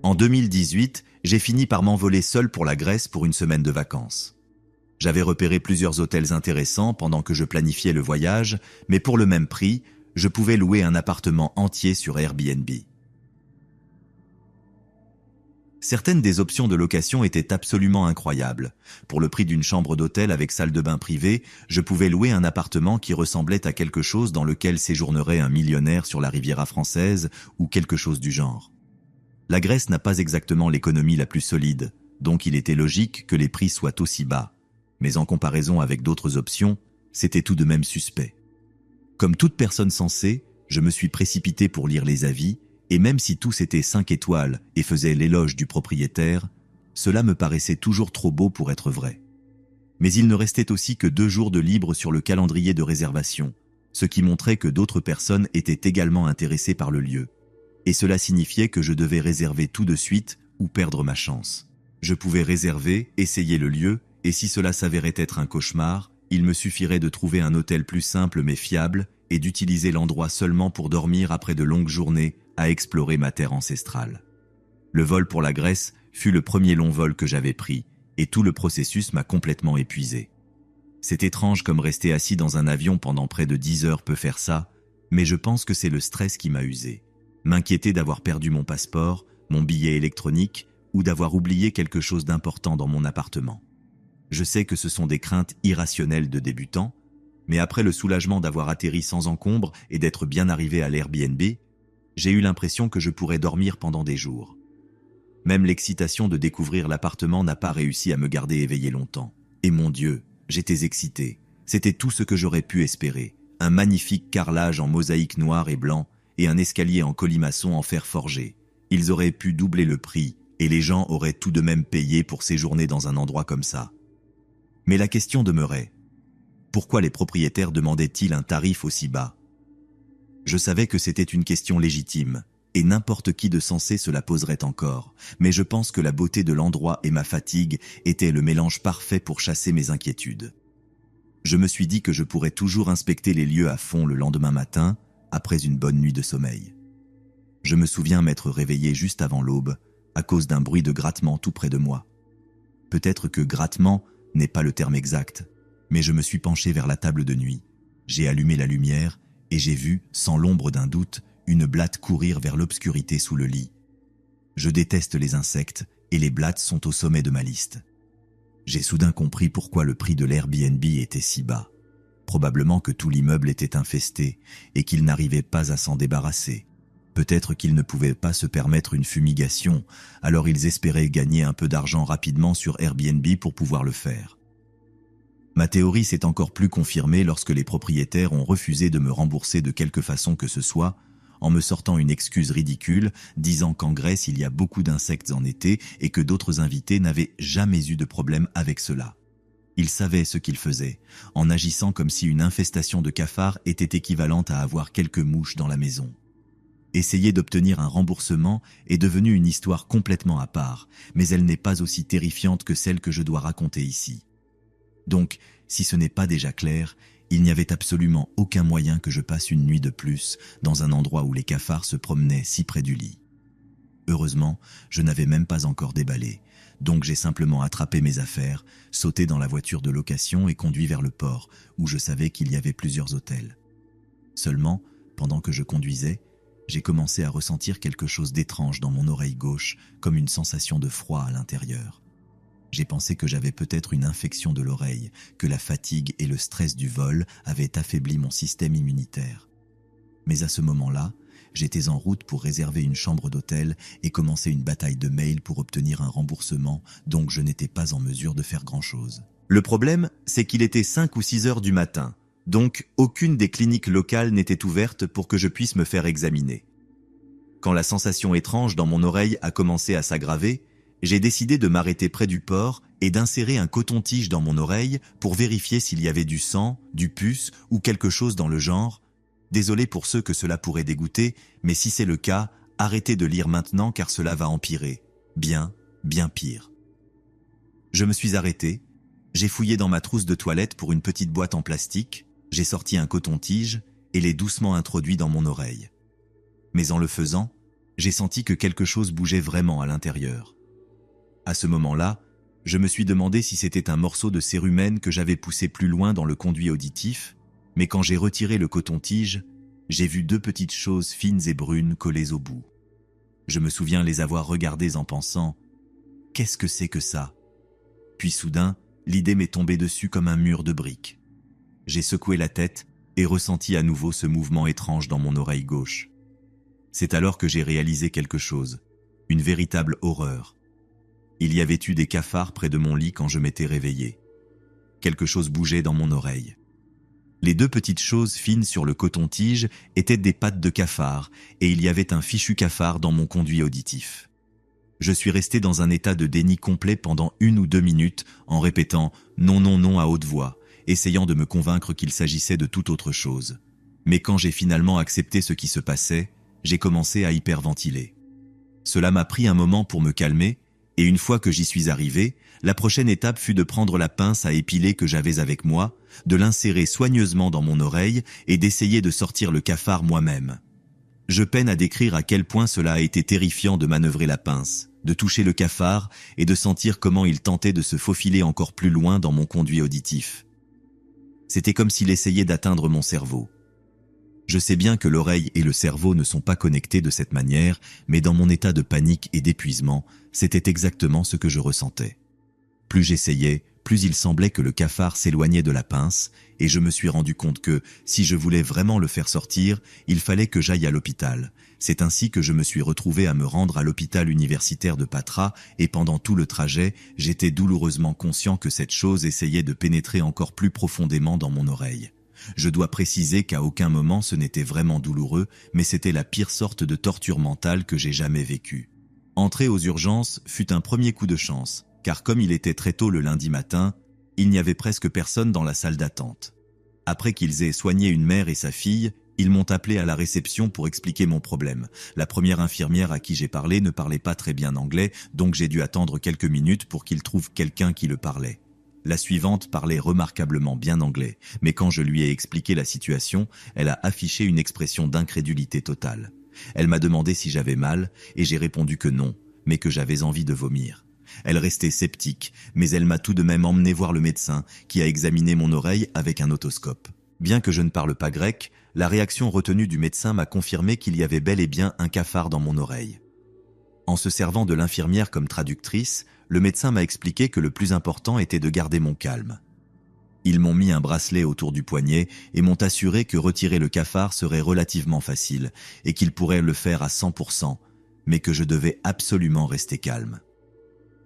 En 2018, j'ai fini par m'envoler seul pour la Grèce pour une semaine de vacances. J'avais repéré plusieurs hôtels intéressants pendant que je planifiais le voyage, mais pour le même prix, je pouvais louer un appartement entier sur Airbnb. Certaines des options de location étaient absolument incroyables. Pour le prix d'une chambre d'hôtel avec salle de bain privée, je pouvais louer un appartement qui ressemblait à quelque chose dans lequel séjournerait un millionnaire sur la Riviera française ou quelque chose du genre. La Grèce n'a pas exactement l'économie la plus solide, donc il était logique que les prix soient aussi bas. Mais en comparaison avec d'autres options, c'était tout de même suspect. Comme toute personne sensée, je me suis précipité pour lire les avis, et même si tous étaient 5 étoiles et faisaient l'éloge du propriétaire, cela me paraissait toujours trop beau pour être vrai. Mais il ne restait aussi que 2 jours de libre sur le calendrier de réservation, ce qui montrait que d'autres personnes étaient également intéressées par le lieu. Et cela signifiait que je devais réserver tout de suite ou perdre ma chance. Je pouvais réserver, essayer le lieu, et si cela s'avérait être un cauchemar, il me suffirait de trouver un hôtel plus simple mais fiable et d'utiliser l'endroit seulement pour dormir après de longues journées à explorer ma terre ancestrale. Le vol pour la Grèce fut le premier long vol que j'avais pris, et tout le processus m'a complètement épuisé. C'est étrange comme rester assis dans un avion pendant près de 10 heures peut faire ça, mais je pense que c'est le stress qui m'a usé. M'inquiéter d'avoir perdu mon passeport, mon billet électronique, ou d'avoir oublié quelque chose d'important dans mon appartement. Je sais que ce sont des craintes irrationnelles de débutants, mais après le soulagement d'avoir atterri sans encombre et d'être bien arrivé à l'Airbnb, j'ai eu l'impression que je pourrais dormir pendant des jours. Même l'excitation de découvrir l'appartement n'a pas réussi à me garder éveillé longtemps. Et mon Dieu, j'étais excité. C'était tout ce que j'aurais pu espérer. Un magnifique carrelage en mosaïque noir et blanc et un escalier en colimaçon en fer forgé. Ils auraient pu doubler le prix et les gens auraient tout de même payé pour séjourner dans un endroit comme ça. Mais la question demeurait. Pourquoi les propriétaires demandaient-ils un tarif aussi bas? Je savais que c'était une question légitime, et n'importe qui de sensé se la poserait encore, mais je pense que la beauté de l'endroit et ma fatigue étaient le mélange parfait pour chasser mes inquiétudes. Je me suis dit que je pourrais toujours inspecter les lieux à fond le lendemain matin, après une bonne nuit de sommeil. Je me souviens m'être réveillé juste avant l'aube, à cause d'un bruit de grattement tout près de moi. Peut-être que grattement n'est pas le terme exact, mais je me suis penché vers la table de nuit. J'ai allumé la lumière et j'ai vu, sans l'ombre d'un doute, une blatte courir vers l'obscurité sous le lit. Je déteste les insectes et les blattes sont au sommet de ma liste. J'ai soudain compris pourquoi le prix de l'Airbnb était si bas. Probablement que tout l'immeuble était infesté et qu'ils n'arrivaient pas à s'en débarrasser. Peut-être qu'ils ne pouvaient pas se permettre une fumigation, alors ils espéraient gagner un peu d'argent rapidement sur Airbnb pour pouvoir le faire. Ma théorie s'est encore plus confirmée lorsque les propriétaires ont refusé de me rembourser de quelque façon que ce soit, en me sortant une excuse ridicule, disant qu'en Grèce il y a beaucoup d'insectes en été et que d'autres invités n'avaient jamais eu de problème avec cela. Ils savaient ce qu'ils faisaient, en agissant comme si une infestation de cafards était équivalente à avoir quelques mouches dans la maison. Essayer d'obtenir un remboursement est devenu une histoire complètement à part, mais elle n'est pas aussi terrifiante que celle que je dois raconter ici. Donc, si ce n'est pas déjà clair, il n'y avait absolument aucun moyen que je passe une nuit de plus dans un endroit où les cafards se promenaient si près du lit. Heureusement, je n'avais même pas encore déballé, donc j'ai simplement attrapé mes affaires, sauté dans la voiture de location et conduit vers le port, où je savais qu'il y avait plusieurs hôtels. Seulement, pendant que je conduisais, j'ai commencé à ressentir quelque chose d'étrange dans mon oreille gauche, comme une sensation de froid à l'intérieur. J'ai pensé que j'avais peut-être une infection de l'oreille, que la fatigue et le stress du vol avaient affaibli mon système immunitaire. Mais à ce moment-là, j'étais en route pour réserver une chambre d'hôtel et commencer une bataille de mails pour obtenir un remboursement, donc je n'étais pas en mesure de faire grand-chose. Le problème, c'est qu'il était 5 ou 6 heures du matin, donc aucune des cliniques locales n'était ouverte pour que je puisse me faire examiner. Quand la sensation étrange dans mon oreille a commencé à s'aggraver, j'ai décidé de m'arrêter près du port et d'insérer un coton-tige dans mon oreille pour vérifier s'il y avait du sang, du pus ou quelque chose dans le genre. Désolé pour ceux que cela pourrait dégoûter, mais si c'est le cas, arrêtez de lire maintenant car cela va empirer. Bien pire. Je me suis arrêté, j'ai fouillé dans ma trousse de toilette pour une petite boîte en plastique, j'ai sorti un coton-tige et l'ai doucement introduit dans mon oreille. Mais en le faisant, j'ai senti que quelque chose bougeait vraiment à l'intérieur. À ce moment-là, je me suis demandé si c'était un morceau de cérumen que j'avais poussé plus loin dans le conduit auditif, mais quand j'ai retiré le coton-tige, j'ai vu 2 petites choses fines et brunes collées au bout. Je me souviens les avoir regardées en pensant « Qu'est-ce que c'est que ça ?» Puis soudain, l'idée m'est tombée dessus comme un mur de briques. J'ai secoué la tête et ressenti à nouveau ce mouvement étrange dans mon oreille gauche. C'est alors que j'ai réalisé quelque chose, une véritable horreur. Il y avait eu des cafards près de mon lit quand je m'étais réveillé. Quelque chose bougeait dans mon oreille. Les 2 petites choses fines sur le coton-tige étaient des pattes de cafard et il y avait un fichu cafard dans mon conduit auditif. Je suis resté dans un état de déni complet pendant 1 ou 2 minutes en répétant « non, non, non » à haute voix, essayant de me convaincre qu'il s'agissait de toute autre chose. Mais quand j'ai finalement accepté ce qui se passait, j'ai commencé à hyperventiler. Cela m'a pris un moment pour me calmer, et une fois que j'y suis arrivé, la prochaine étape fut de prendre la pince à épiler que j'avais avec moi, de l'insérer soigneusement dans mon oreille et d'essayer de sortir le cafard moi-même. Je peine à décrire à quel point cela a été terrifiant de manœuvrer la pince, de toucher le cafard et de sentir comment il tentait de se faufiler encore plus loin dans mon conduit auditif. C'était comme s'il essayait d'atteindre mon cerveau. Je sais bien que l'oreille et le cerveau ne sont pas connectés de cette manière, mais dans mon état de panique et d'épuisement, c'était exactement ce que je ressentais. Plus j'essayais, plus il semblait que le cafard s'éloignait de la pince, et je me suis rendu compte que, si je voulais vraiment le faire sortir, il fallait que j'aille à l'hôpital. C'est ainsi que je me suis retrouvé à me rendre à l'hôpital universitaire de Patras, et pendant tout le trajet, j'étais douloureusement conscient que cette chose essayait de pénétrer encore plus profondément dans mon oreille. Je dois préciser qu'à aucun moment ce n'était vraiment douloureux, mais c'était la pire sorte de torture mentale que j'ai jamais vécue. Entrer aux urgences fut un premier coup de chance, car comme il était très tôt le lundi matin, il n'y avait presque personne dans la salle d'attente. Après qu'ils aient soigné une mère et sa fille, ils m'ont appelé à la réception pour expliquer mon problème. La première infirmière à qui j'ai parlé ne parlait pas très bien anglais, donc j'ai dû attendre quelques minutes pour qu'ils trouvent quelqu'un qui le parlait. La suivante parlait remarquablement bien anglais, mais quand je lui ai expliqué la situation, elle a affiché une expression d'incrédulité totale. Elle m'a demandé si j'avais mal, et j'ai répondu que non, mais que j'avais envie de vomir. Elle restait sceptique, mais elle m'a tout de même emmené voir le médecin, qui a examiné mon oreille avec un otoscope. Bien que je ne parle pas grec, la réaction retenue du médecin m'a confirmé qu'il y avait bel et bien un cafard dans mon oreille. En se servant de l'infirmière comme traductrice, le médecin m'a expliqué que le plus important était de garder mon calme. Ils m'ont mis un bracelet autour du poignet et m'ont assuré que retirer le cafard serait relativement facile et qu'ils pourraient le faire à 100%, mais que je devais absolument rester calme.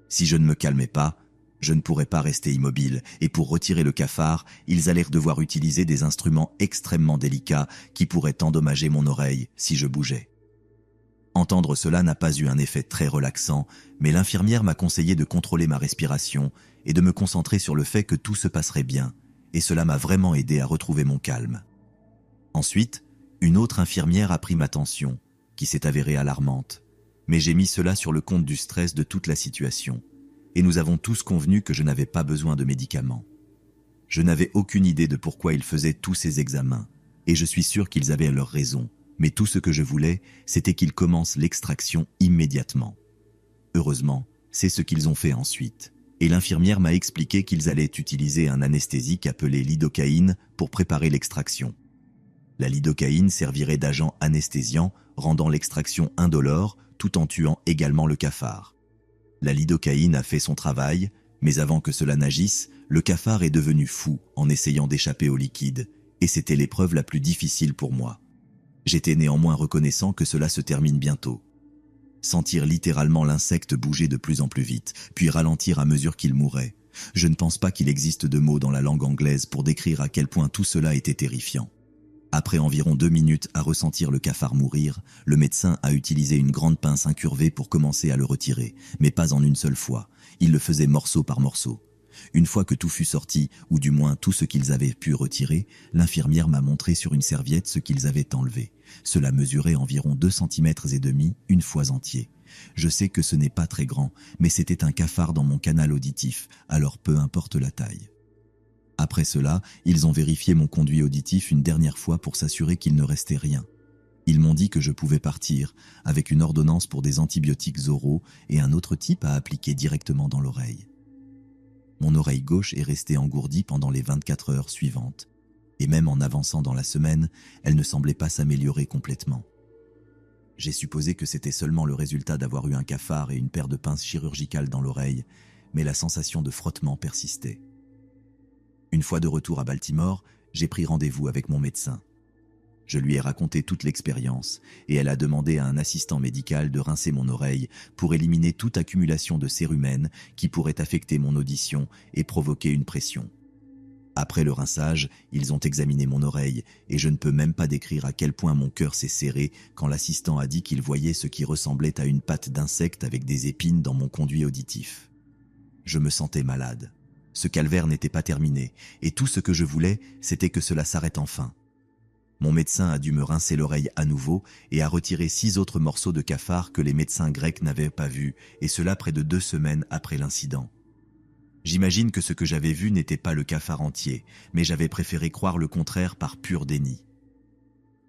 Si je ne me calmais pas, je ne pourrais pas rester immobile, et pour retirer le cafard, ils allèrent devoir utiliser des instruments extrêmement délicats qui pourraient endommager mon oreille si je bougeais. Entendre cela n'a pas eu un effet très relaxant, mais l'infirmière m'a conseillé de contrôler ma respiration et de me concentrer sur le fait que tout se passerait bien, et cela m'a vraiment aidé à retrouver mon calme. Ensuite, une autre infirmière a pris ma tension, qui s'est avérée alarmante, mais j'ai mis cela sur le compte du stress de toute la situation, et nous avons tous convenu que je n'avais pas besoin de médicaments. Je n'avais aucune idée de pourquoi ils faisaient tous ces examens, et je suis sûr qu'ils avaient leurs raisons, mais tout ce que je voulais, c'était qu'ils commencent l'extraction immédiatement. Heureusement, c'est ce qu'ils ont fait ensuite, et l'infirmière m'a expliqué qu'ils allaient utiliser un anesthésique appelé lidocaïne pour préparer l'extraction. La lidocaïne servirait d'agent anesthésiant, rendant l'extraction indolore, tout en tuant également le cafard. La lidocaïne a fait son travail, mais avant que cela n'agisse, le cafard est devenu fou en essayant d'échapper au liquide, et c'était l'épreuve la plus difficile pour moi. J'étais néanmoins reconnaissant que cela se termine bientôt. Sentir littéralement l'insecte bouger de plus en plus vite, puis ralentir à mesure qu'il mourait. Je ne pense pas qu'il existe de mots dans la langue anglaise pour décrire à quel point tout cela était terrifiant. Après environ 2 minutes à ressentir le cafard mourir, le médecin a utilisé une grande pince incurvée pour commencer à le retirer, mais pas en une seule fois. Il le faisait morceau par morceau. Une fois que tout fut sorti, ou du moins tout ce qu'ils avaient pu retirer, l'infirmière m'a montré sur une serviette ce qu'ils avaient enlevé. Cela mesurait environ 2,5 cm une fois entier. Je sais que ce n'est pas très grand, mais c'était un cafard dans mon canal auditif, alors peu importe la taille. Après cela, ils ont vérifié mon conduit auditif une dernière fois pour s'assurer qu'il ne restait rien. Ils m'ont dit que je pouvais partir, avec une ordonnance pour des antibiotiques oraux et un autre type à appliquer directement dans l'oreille. Mon oreille gauche est restée engourdie pendant les 24 heures suivantes, et même en avançant dans la semaine, elle ne semblait pas s'améliorer complètement. J'ai supposé que c'était seulement le résultat d'avoir eu un cafard et une paire de pinces chirurgicales dans l'oreille, mais la sensation de frottement persistait. Une fois de retour à Baltimore, j'ai pris rendez-vous avec mon médecin. Je lui ai raconté toute l'expérience et elle a demandé à un assistant médical de rincer mon oreille pour éliminer toute accumulation de cérumen qui pourrait affecter mon audition et provoquer une pression. Après le rinçage, ils ont examiné mon oreille et je ne peux même pas décrire à quel point mon cœur s'est serré quand l'assistant a dit qu'il voyait ce qui ressemblait à une patte d'insecte avec des épines dans mon conduit auditif. Je me sentais malade. Ce calvaire n'était pas terminé, et tout ce que je voulais, c'était que cela s'arrête enfin. Mon médecin a dû me rincer l'oreille à nouveau et a retiré 6 autres morceaux de cafard que les médecins grecs n'avaient pas vus, et cela près de 2 semaines après l'incident. J'imagine que ce que j'avais vu n'était pas le cafard entier, mais j'avais préféré croire le contraire par pur déni.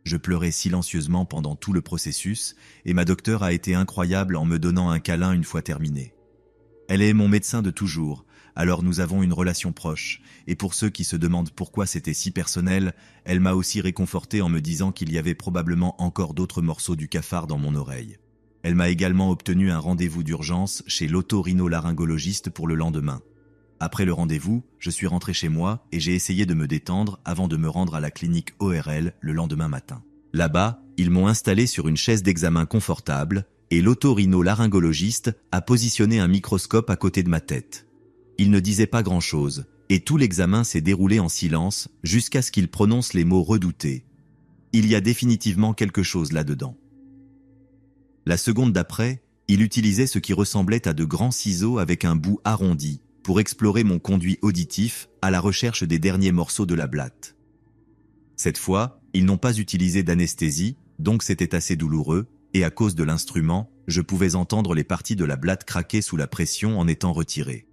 Je pleurais silencieusement pendant tout le processus et ma docteure a été incroyable en me donnant un câlin une fois terminé. Elle est mon médecin de toujours, alors nous avons une relation proche, et pour ceux qui se demandent pourquoi c'était si personnel, elle m'a aussi réconforté en me disant qu'il y avait probablement encore d'autres morceaux du cafard dans mon oreille. Elle m'a également obtenu un rendez-vous d'urgence chez l'otorhinolaryngologiste pour le lendemain. Après le rendez-vous, je suis rentré chez moi et j'ai essayé de me détendre avant de me rendre à la clinique ORL le lendemain matin. Là-bas, ils m'ont installé sur une chaise d'examen confortable et l'otorhinolaryngologiste a positionné un microscope à côté de ma tête. Il ne disait pas grand-chose et tout l'examen s'est déroulé en silence jusqu'à ce qu'il prononce les mots redoutés. Il y a définitivement quelque chose là-dedans. La seconde d'après, il utilisait ce qui ressemblait à de grands ciseaux avec un bout arrondi pour explorer mon conduit auditif à la recherche des derniers morceaux de la blatte. Cette fois, ils n'ont pas utilisé d'anesthésie, donc c'était assez douloureux, et à cause de l'instrument, je pouvais entendre les parties de la blatte craquer sous la pression en étant retirées.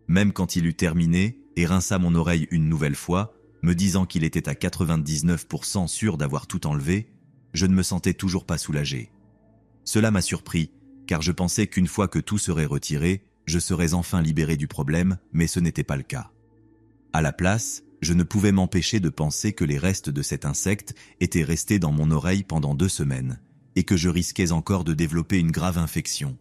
Même quand il eut terminé et rinça mon oreille une nouvelle fois, me disant qu'il était à 99% sûr d'avoir tout enlevé, je ne me sentais toujours pas soulagé. Cela m'a surpris, car je pensais qu'une fois que tout serait retiré, je serais enfin libéré du problème, mais ce n'était pas le cas. À la place, je ne pouvais m'empêcher de penser que les restes de cet insecte étaient restés dans mon oreille pendant 2 semaines, et que je risquais encore de développer une grave infection.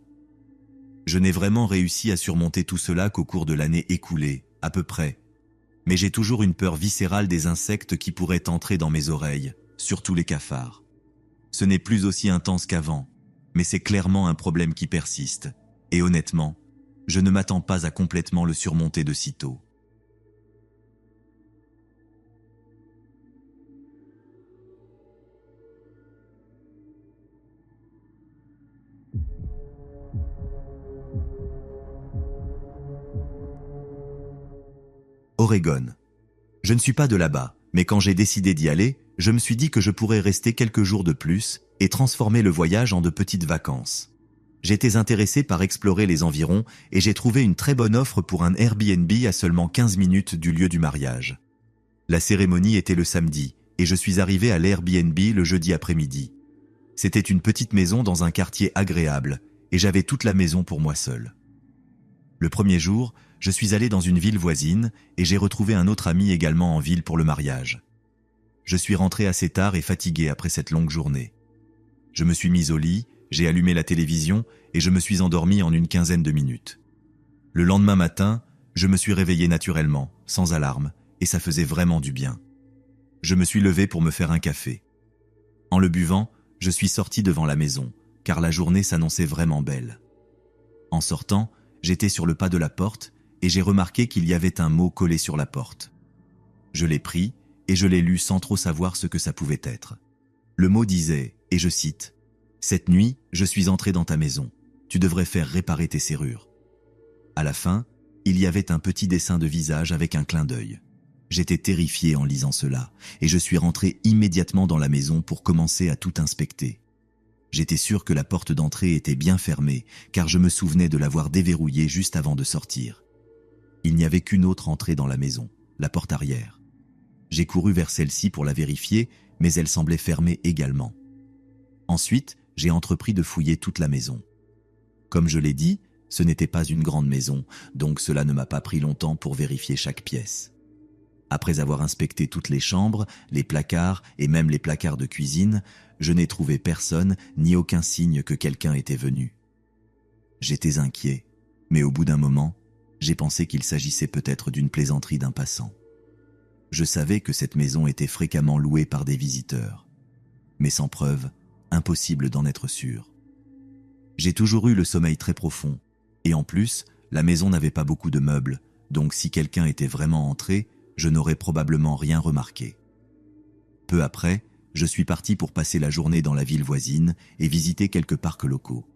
Je n'ai vraiment réussi à surmonter tout cela qu'au cours de l'année écoulée, à peu près. Mais j'ai toujours une peur viscérale des insectes qui pourraient entrer dans mes oreilles, surtout les cafards. Ce n'est plus aussi intense qu'avant, mais c'est clairement un problème qui persiste, et honnêtement, je ne m'attends pas à complètement le surmonter de sitôt. Oregon. Je ne suis pas de là-bas, mais quand j'ai décidé d'y aller, je me suis dit que je pourrais rester quelques jours de plus et transformer le voyage en de petites vacances. J'étais intéressé par explorer les environs et j'ai trouvé une très bonne offre pour un Airbnb à seulement 15 minutes du lieu du mariage. La cérémonie était le samedi et je suis arrivé à l'Airbnb le jeudi après-midi. C'était une petite maison dans un quartier agréable et j'avais toute la maison pour moi seul. Le premier jour, je suis allé dans une ville voisine et j'ai retrouvé un autre ami également en ville pour le mariage. Je suis rentré assez tard et fatigué après cette longue journée. Je me suis mis au lit, j'ai allumé la télévision et je me suis endormi en une quinzaine de minutes. Le lendemain matin, je me suis réveillé naturellement, sans alarme, et ça faisait vraiment du bien. Je me suis levé pour me faire un café. En le buvant, je suis sorti devant la maison, car la journée s'annonçait vraiment belle. En sortant, j'étais sur le pas de la porte et j'ai remarqué qu'il y avait un mot collé sur la porte. Je l'ai pris et je l'ai lu sans trop savoir ce que ça pouvait être. Le mot disait, et je cite, « Cette nuit, je suis entré dans ta maison. Tu devrais faire réparer tes serrures. » À la fin, il y avait un petit dessin de visage avec un clin d'œil. J'étais terrifié en lisant cela, et je suis rentré immédiatement dans la maison pour commencer à tout inspecter. J'étais sûr que la porte d'entrée était bien fermée, car je me souvenais de l'avoir déverrouillée juste avant de sortir. Il n'y avait qu'une autre entrée dans la maison, la porte arrière. J'ai couru vers celle-ci pour la vérifier, mais elle semblait fermée également. Ensuite, j'ai entrepris de fouiller toute la maison. Comme je l'ai dit, ce n'était pas une grande maison, donc cela ne m'a pas pris longtemps pour vérifier chaque pièce. Après avoir inspecté toutes les chambres, les placards et même les placards de cuisine, je n'ai trouvé personne ni aucun signe que quelqu'un était venu. J'étais inquiet, mais au bout d'un moment, j'ai pensé qu'il s'agissait peut-être d'une plaisanterie d'un passant. Je savais que cette maison était fréquemment louée par des visiteurs, mais sans preuve, impossible d'en être sûr. J'ai toujours eu le sommeil très profond, et en plus, la maison n'avait pas beaucoup de meubles, donc si quelqu'un était vraiment entré, je n'aurais probablement rien remarqué. Peu après, je suis parti pour passer la journée dans la ville voisine et visiter quelques parcs locaux.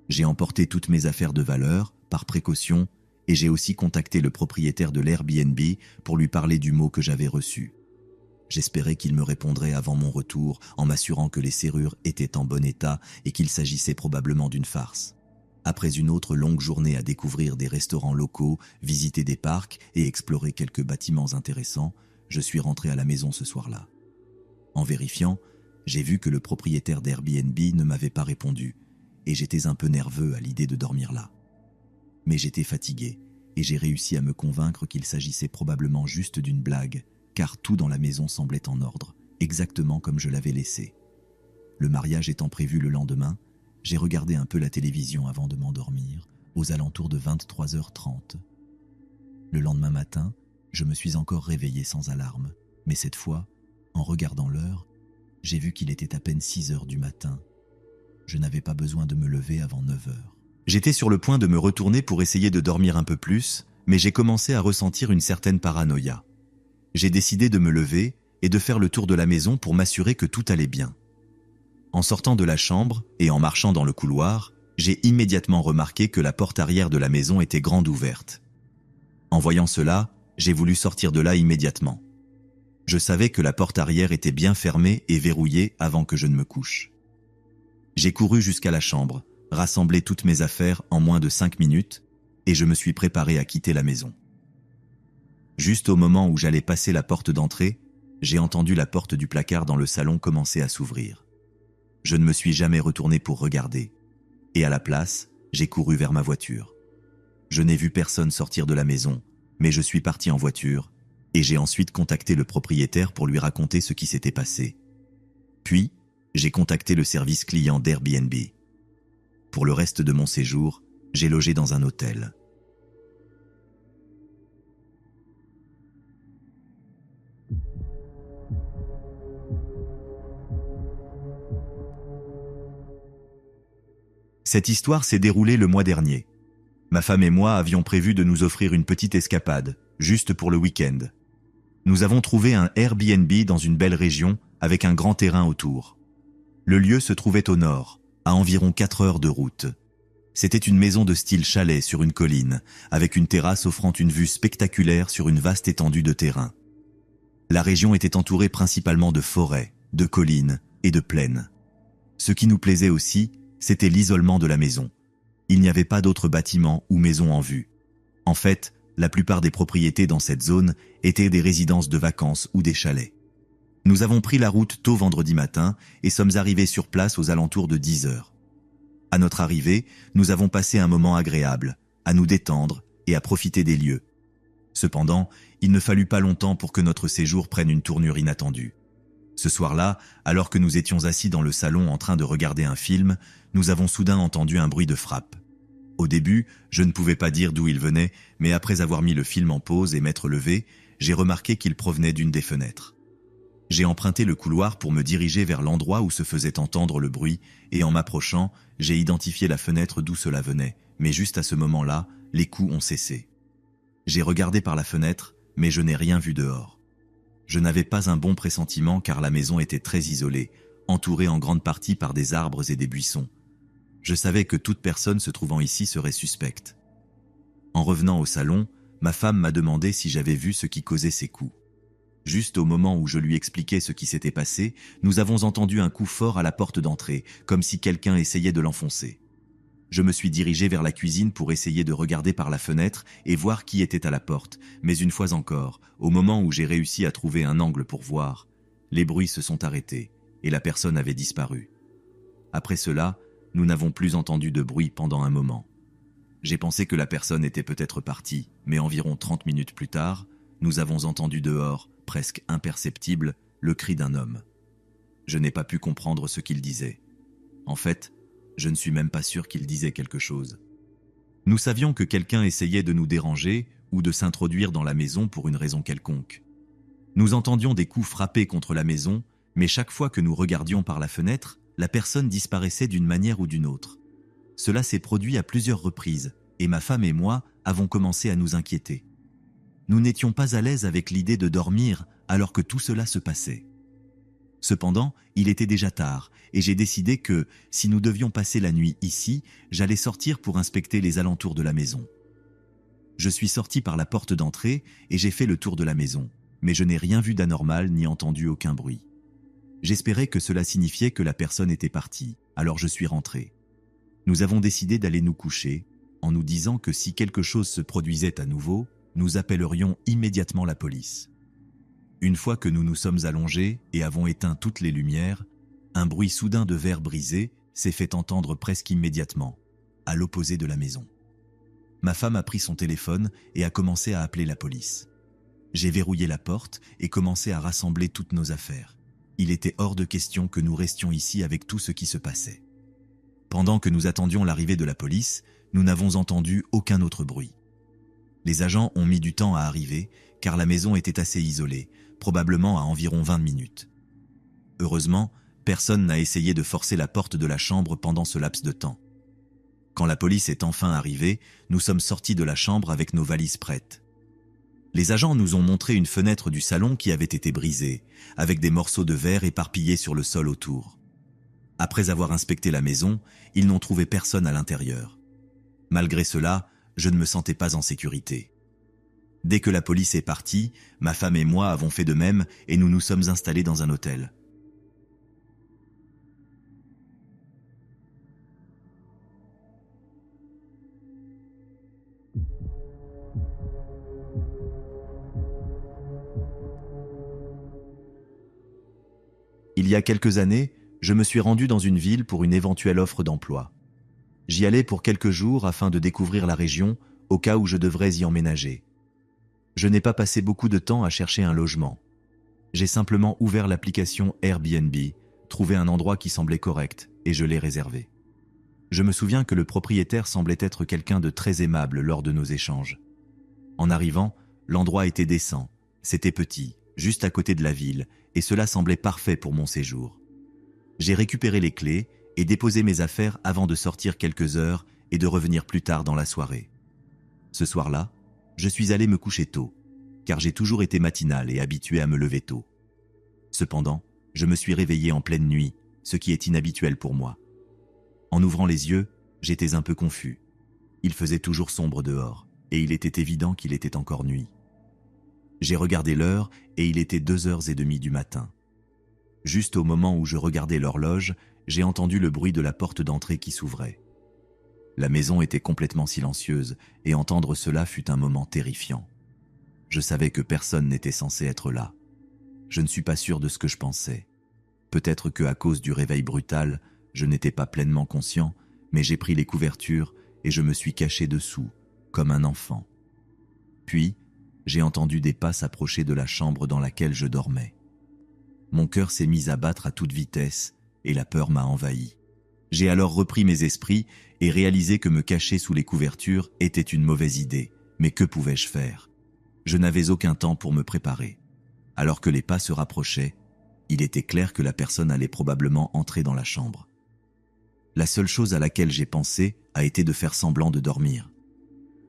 J'ai emporté toutes mes affaires de valeur, par précaution, et j'ai aussi contacté le propriétaire de l'Airbnb pour lui parler du mot que j'avais reçu. J'espérais qu'il me répondrait avant mon retour en m'assurant que les serrures étaient en bon état et qu'il s'agissait probablement d'une farce. Après une autre longue journée à découvrir des restaurants locaux, visiter des parcs et explorer quelques bâtiments intéressants, je suis rentré à la maison ce soir-là. En vérifiant, j'ai vu que le propriétaire d'Airbnb ne m'avait pas répondu et j'étais un peu nerveux à l'idée de dormir là. Mais j'étais fatigué et j'ai réussi à me convaincre qu'il s'agissait probablement juste d'une blague, car tout dans la maison semblait en ordre, exactement comme je l'avais laissé. Le mariage étant prévu le lendemain, j'ai regardé un peu la télévision avant de m'endormir, aux alentours de 23h30. Le lendemain matin, je me suis encore réveillé sans alarme, mais cette fois, en regardant l'heure, j'ai vu qu'il était à peine 6h du matin. Je n'avais pas besoin de me lever avant 9h. J'étais sur le point de me retourner pour essayer de dormir un peu plus, mais j'ai commencé à ressentir une certaine paranoïa. J'ai décidé de me lever et de faire le tour de la maison pour m'assurer que tout allait bien. En sortant de la chambre et en marchant dans le couloir, j'ai immédiatement remarqué que la porte arrière de la maison était grande ouverte. En voyant cela, j'ai voulu sortir de là immédiatement. Je savais que la porte arrière était bien fermée et verrouillée avant que je ne me couche. J'ai couru jusqu'à la chambre, rassemblé toutes mes affaires en moins de 5 minutes et je me suis préparé à quitter la maison. Juste au moment où j'allais passer la porte d'entrée, j'ai entendu la porte du placard dans le salon commencer à s'ouvrir. Je ne me suis jamais retourné pour regarder et à la place, j'ai couru vers ma voiture. Je n'ai vu personne sortir de la maison, mais je suis parti en voiture et j'ai ensuite contacté le propriétaire pour lui raconter ce qui s'était passé. Puis, j'ai contacté le service client d'Airbnb. Pour le reste de mon séjour, j'ai logé dans un hôtel. Cette histoire s'est déroulée le mois dernier. Ma femme et moi avions prévu de nous offrir une petite escapade, juste pour le week-end. Nous avons trouvé un Airbnb dans une belle région avec un grand terrain autour. Le lieu se trouvait au nord, à environ 4 heures de route. C'était une maison de style chalet sur une colline, avec une terrasse offrant une vue spectaculaire sur une vaste étendue de terrain. La région était entourée principalement de forêts, de collines et de plaines. Ce qui nous plaisait aussi, c'était l'isolement de la maison. Il n'y avait pas d'autres bâtiments ou maisons en vue. En fait, la plupart des propriétés dans cette zone étaient des résidences de vacances ou des chalets. Nous avons pris la route tôt vendredi matin et sommes arrivés sur place aux alentours de 10 heures. À notre arrivée, nous avons passé un moment agréable, à nous détendre et à profiter des lieux. Cependant, il ne fallut pas longtemps pour que notre séjour prenne une tournure inattendue. Ce soir-là, alors que nous étions assis dans le salon en train de regarder un film, nous avons soudain entendu un bruit de frappe. Au début, je ne pouvais pas dire d'où il venait, mais après avoir mis le film en pause et m'être levé, j'ai remarqué qu'il provenait d'une des fenêtres. J'ai emprunté le couloir pour me diriger vers l'endroit où se faisait entendre le bruit, et en m'approchant, j'ai identifié la fenêtre d'où cela venait, mais juste à ce moment-là, les coups ont cessé. J'ai regardé par la fenêtre, mais je n'ai rien vu dehors. Je n'avais pas un bon pressentiment car la maison était très isolée, entourée en grande partie par des arbres et des buissons. Je savais que toute personne se trouvant ici serait suspecte. En revenant au salon, ma femme m'a demandé si j'avais vu ce qui causait ces coups. Juste au moment où je lui expliquais ce qui s'était passé, nous avons entendu un coup fort à la porte d'entrée, comme si quelqu'un essayait de l'enfoncer. Je me suis dirigé vers la cuisine pour essayer de regarder par la fenêtre et voir qui était à la porte, mais une fois encore, au moment où j'ai réussi à trouver un angle pour voir, les bruits se sont arrêtés et la personne avait disparu. Après cela, nous n'avons plus entendu de bruit pendant un moment. J'ai pensé que la personne était peut-être partie, mais environ 30 minutes plus tard, nous avons entendu dehors, presque imperceptible, le cri d'un homme. Je n'ai pas pu comprendre ce qu'il disait. En fait, je ne suis même pas sûr qu'il disait quelque chose. Nous savions que quelqu'un essayait de nous déranger ou de s'introduire dans la maison pour une raison quelconque. Nous entendions des coups frappés contre la maison, mais chaque fois que nous regardions par la fenêtre, la personne disparaissait d'une manière ou d'une autre. Cela s'est produit à plusieurs reprises, et ma femme et moi avons commencé à nous inquiéter. Nous n'étions pas à l'aise avec l'idée de dormir alors que tout cela se passait. Cependant, il était déjà tard et j'ai décidé que, si nous devions passer la nuit ici, j'allais sortir pour inspecter les alentours de la maison. Je suis sorti par la porte d'entrée et j'ai fait le tour de la maison, mais je n'ai rien vu d'anormal ni entendu aucun bruit. J'espérais que cela signifiait que la personne était partie, alors je suis rentré. Nous avons décidé d'aller nous coucher, en nous disant que si quelque chose se produisait à nouveau, nous appellerions immédiatement la police. Une fois que nous nous sommes allongés et avons éteint toutes les lumières, un bruit soudain de verre brisé s'est fait entendre presque immédiatement, à l'opposé de la maison. Ma femme a pris son téléphone et a commencé à appeler la police. J'ai verrouillé la porte et commencé à rassembler toutes nos affaires. Il était hors de question que nous restions ici avec tout ce qui se passait. Pendant que nous attendions l'arrivée de la police, nous n'avons entendu aucun autre bruit. Les agents ont mis du temps à arriver car la maison était assez isolée, probablement à environ 20 minutes. Heureusement, personne n'a essayé de forcer la porte de la chambre pendant ce laps de temps. Quand la police est enfin arrivée, nous sommes sortis de la chambre avec nos valises prêtes. Les agents nous ont montré une fenêtre du salon qui avait été brisée, avec des morceaux de verre éparpillés sur le sol autour. Après avoir inspecté la maison, ils n'ont trouvé personne à l'intérieur. Malgré cela, je ne me sentais pas en sécurité. Dès que la police est partie, ma femme et moi avons fait de même et nous nous sommes installés dans un hôtel. Il y a quelques années, je me suis rendu dans une ville pour une éventuelle offre d'emploi. J'y allais pour quelques jours afin de découvrir la région au cas où je devrais y emménager. Je n'ai pas passé beaucoup de temps à chercher un logement. J'ai simplement ouvert l'application Airbnb, trouvé un endroit qui semblait correct et je l'ai réservé. Je me souviens que le propriétaire semblait être quelqu'un de très aimable lors de nos échanges. En arrivant, l'endroit était décent, c'était petit, juste à côté de la ville, et cela semblait parfait pour mon séjour. J'ai récupéré les clés et déposé mes affaires avant de sortir quelques heures et de revenir plus tard dans la soirée. Ce soir-là, je suis allé me coucher tôt, car j'ai toujours été matinal et habitué à me lever tôt. Cependant, je me suis réveillé en pleine nuit, ce qui est inhabituel pour moi. En ouvrant les yeux, j'étais un peu confus. Il faisait toujours sombre dehors, et il était évident qu'il était encore nuit. J'ai regardé l'heure et il était 2h30 du matin. Juste au moment où je regardais l'horloge, j'ai entendu le bruit de la porte d'entrée qui s'ouvrait. La maison était complètement silencieuse et entendre cela fut un moment terrifiant. Je savais que personne n'était censé être là. Je ne suis pas sûr de ce que je pensais. Peut-être que à cause du réveil brutal, je n'étais pas pleinement conscient, mais j'ai pris les couvertures et je me suis caché dessous, comme un enfant. Puis, j'ai entendu des pas s'approcher de la chambre dans laquelle je dormais. Mon cœur s'est mis à battre à toute vitesse et la peur m'a envahi. J'ai alors repris mes esprits et réalisé que me cacher sous les couvertures était une mauvaise idée. Mais que pouvais-je faire? Je n'avais aucun temps pour me préparer. Alors que les pas se rapprochaient, il était clair que la personne allait probablement entrer dans la chambre. La seule chose à laquelle j'ai pensé a été de faire semblant de dormir.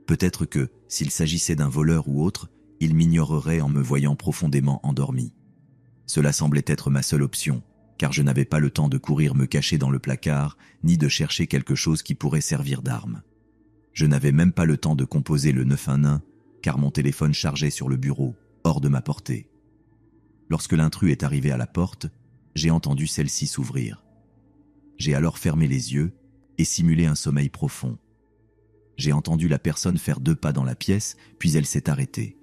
Peut-être que, s'il s'agissait d'un voleur ou autre, il m'ignorerait en me voyant profondément endormi. Cela semblait être ma seule option, car je n'avais pas le temps de courir me cacher dans le placard, ni de chercher quelque chose qui pourrait servir d'arme. Je n'avais même pas le temps de composer le 911, car mon téléphone chargeait sur le bureau, hors de ma portée. Lorsque l'intrus est arrivé à la porte, j'ai entendu celle-ci s'ouvrir. J'ai alors fermé les yeux et simulé un sommeil profond. J'ai entendu la personne faire 2 pas dans la pièce, puis elle s'est arrêtée.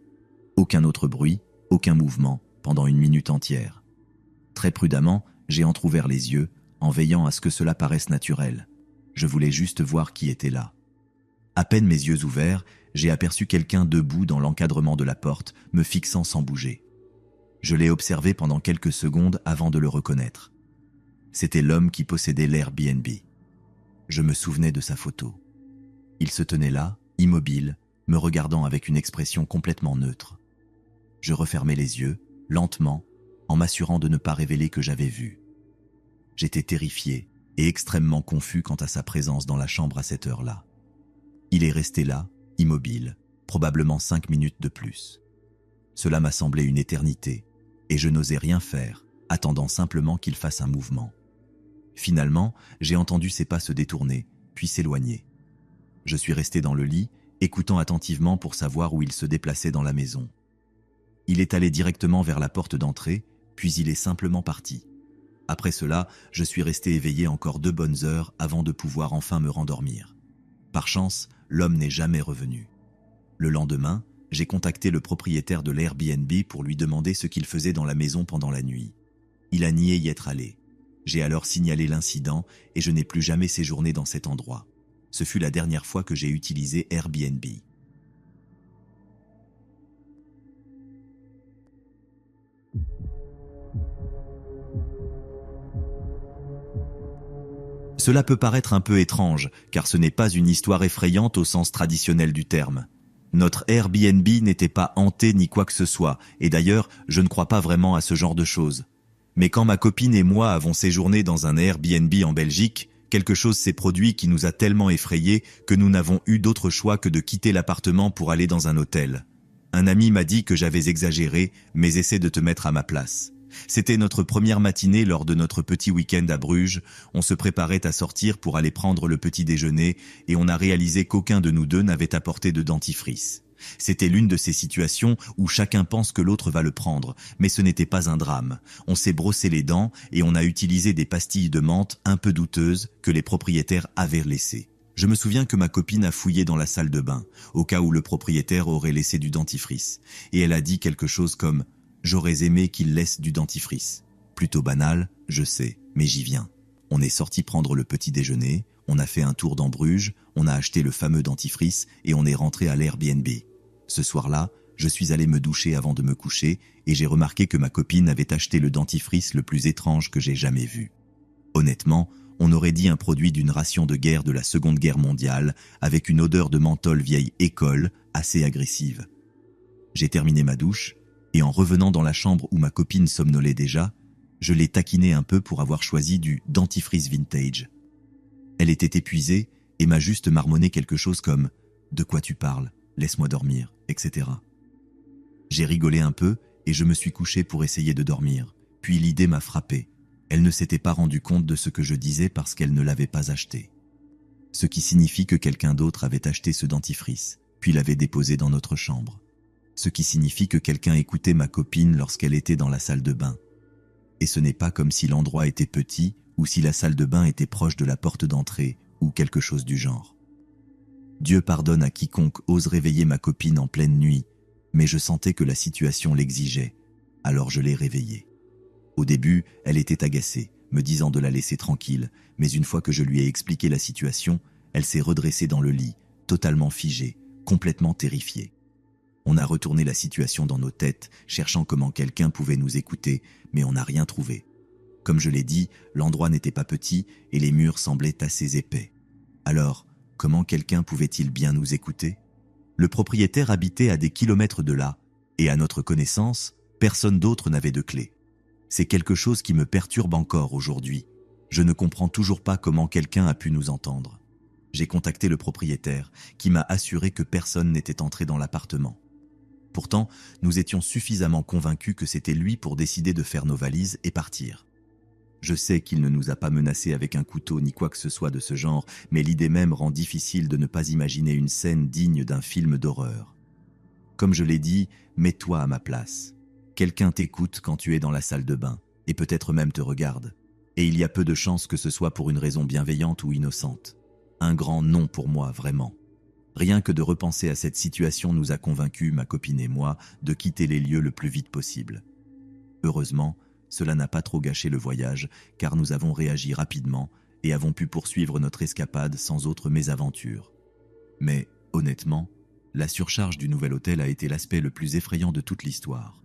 Aucun autre bruit, aucun mouvement, pendant 1 minute entière. Très prudemment, j'ai entrouvert les yeux, en veillant à ce que cela paraisse naturel. Je voulais juste voir qui était là. À peine mes yeux ouverts, j'ai aperçu quelqu'un debout dans l'encadrement de la porte, me fixant sans bouger. Je l'ai observé pendant quelques secondes avant de le reconnaître. C'était l'homme qui possédait l'Airbnb. Je me souvenais de sa photo. Il se tenait là, immobile, me regardant avec une expression complètement neutre. Je refermai les yeux, lentement, en m'assurant de ne pas révéler que j'avais vu. J'étais terrifié et extrêmement confus quant à sa présence dans la chambre à cette heure-là. Il est resté là, immobile, probablement 5 minutes de plus. Cela m'a semblé une éternité, et je n'osais rien faire, attendant simplement qu'il fasse un mouvement. Finalement, j'ai entendu ses pas se détourner, puis s'éloigner. Je suis resté dans le lit, écoutant attentivement pour savoir où il se déplaçait dans la maison. Il est allé directement vers la porte d'entrée, puis il est simplement parti. Après cela, je suis resté éveillé encore 2 bonnes heures avant de pouvoir enfin me rendormir. Par chance, l'homme n'est jamais revenu. Le lendemain, j'ai contacté le propriétaire de l'Airbnb pour lui demander ce qu'il faisait dans la maison pendant la nuit. Il a nié y être allé. J'ai alors signalé l'incident et je n'ai plus jamais séjourné dans cet endroit. Ce fut la dernière fois que j'ai utilisé Airbnb. Cela peut paraître un peu étrange, car ce n'est pas une histoire effrayante au sens traditionnel du terme. Notre Airbnb n'était pas hanté ni quoi que ce soit, et d'ailleurs, je ne crois pas vraiment à ce genre de choses. Mais quand ma copine et moi avons séjourné dans un Airbnb en Belgique, quelque chose s'est produit qui nous a tellement effrayés que nous n'avons eu d'autre choix que de quitter l'appartement pour aller dans un hôtel. Un ami m'a dit que j'avais exagéré, mais essaie de te mettre à ma place. C'était notre première matinée lors de notre petit week-end à Bruges. On se préparait à sortir pour aller prendre le petit déjeuner et on a réalisé qu'aucun de nous deux n'avait apporté de dentifrice. C'était l'une de ces situations où chacun pense que l'autre va le prendre, mais ce n'était pas un drame. On s'est brossé les dents et on a utilisé des pastilles de menthe un peu douteuses que les propriétaires avaient laissées. Je me souviens que ma copine a fouillé dans la salle de bain, au cas où le propriétaire aurait laissé du dentifrice, et elle a dit quelque chose comme « J'aurais aimé qu'il laisse du dentifrice ». Plutôt banal, je sais, mais j'y viens. On est sorti prendre le petit déjeuner, on a fait un tour dans Bruges, on a acheté le fameux dentifrice et on est rentré à l'Airbnb. Ce soir-là, je suis allé me doucher avant de me coucher et j'ai remarqué que ma copine avait acheté le dentifrice le plus étrange que j'ai jamais vu. Honnêtement, on aurait dit un produit d'une ration de guerre de la Seconde Guerre mondiale avec une odeur de menthol vieille école assez agressive. J'ai terminé ma douche et en revenant dans la chambre où ma copine somnolait déjà, je l'ai taquinée un peu pour avoir choisi du dentifrice vintage. Elle était épuisée et m'a juste marmonné quelque chose comme « De quoi tu parles ? Laisse-moi dormir, etc. » J'ai rigolé un peu et je me suis couché pour essayer de dormir. Puis l'idée m'a frappé. Elle ne s'était pas rendue compte de ce que je disais parce qu'elle ne l'avait pas acheté. Ce qui signifie que quelqu'un d'autre avait acheté ce dentifrice, puis l'avait déposé dans notre chambre. Ce qui signifie que quelqu'un écoutait ma copine lorsqu'elle était dans la salle de bain. Et ce n'est pas comme si l'endroit était petit ou si la salle de bain était proche de la porte d'entrée ou quelque chose du genre. Dieu pardonne à quiconque ose réveiller ma copine en pleine nuit, mais je sentais que la situation l'exigeait, alors je l'ai réveillée. Au début, elle était agacée, me disant de la laisser tranquille, mais une fois que je lui ai expliqué la situation, elle s'est redressée dans le lit, totalement figée, complètement terrifiée. On a retourné la situation dans nos têtes, cherchant comment quelqu'un pouvait nous écouter, mais on n'a rien trouvé. Comme je l'ai dit, l'endroit n'était pas petit et les murs semblaient assez épais. Alors, comment quelqu'un pouvait-il bien nous écouter ? Le propriétaire habitait à des kilomètres de là, et à notre connaissance, personne d'autre n'avait de clé. C'est quelque chose qui me perturbe encore aujourd'hui. Je ne comprends toujours pas comment quelqu'un a pu nous entendre. J'ai contacté le propriétaire, qui m'a assuré que personne n'était entré dans l'appartement. Pourtant, nous étions suffisamment convaincus que c'était lui pour décider de faire nos valises et partir. Je sais qu'il ne nous a pas menacés avec un couteau ni quoi que ce soit de ce genre, mais l'idée même rend difficile de ne pas imaginer une scène digne d'un film d'horreur. Comme je l'ai dit, mets-toi à ma place. Quelqu'un t'écoute quand tu es dans la salle de bain, et peut-être même te regarde. Et il y a peu de chances que ce soit pour une raison bienveillante ou innocente. Un grand non pour moi, vraiment. Rien que de repenser à cette situation nous a convaincus, ma copine et moi, de quitter les lieux le plus vite possible. Heureusement, cela n'a pas trop gâché le voyage, car nous avons réagi rapidement et avons pu poursuivre notre escapade sans autre mésaventure. Mais, honnêtement, la surcharge du nouvel hôtel a été l'aspect le plus effrayant de toute l'histoire.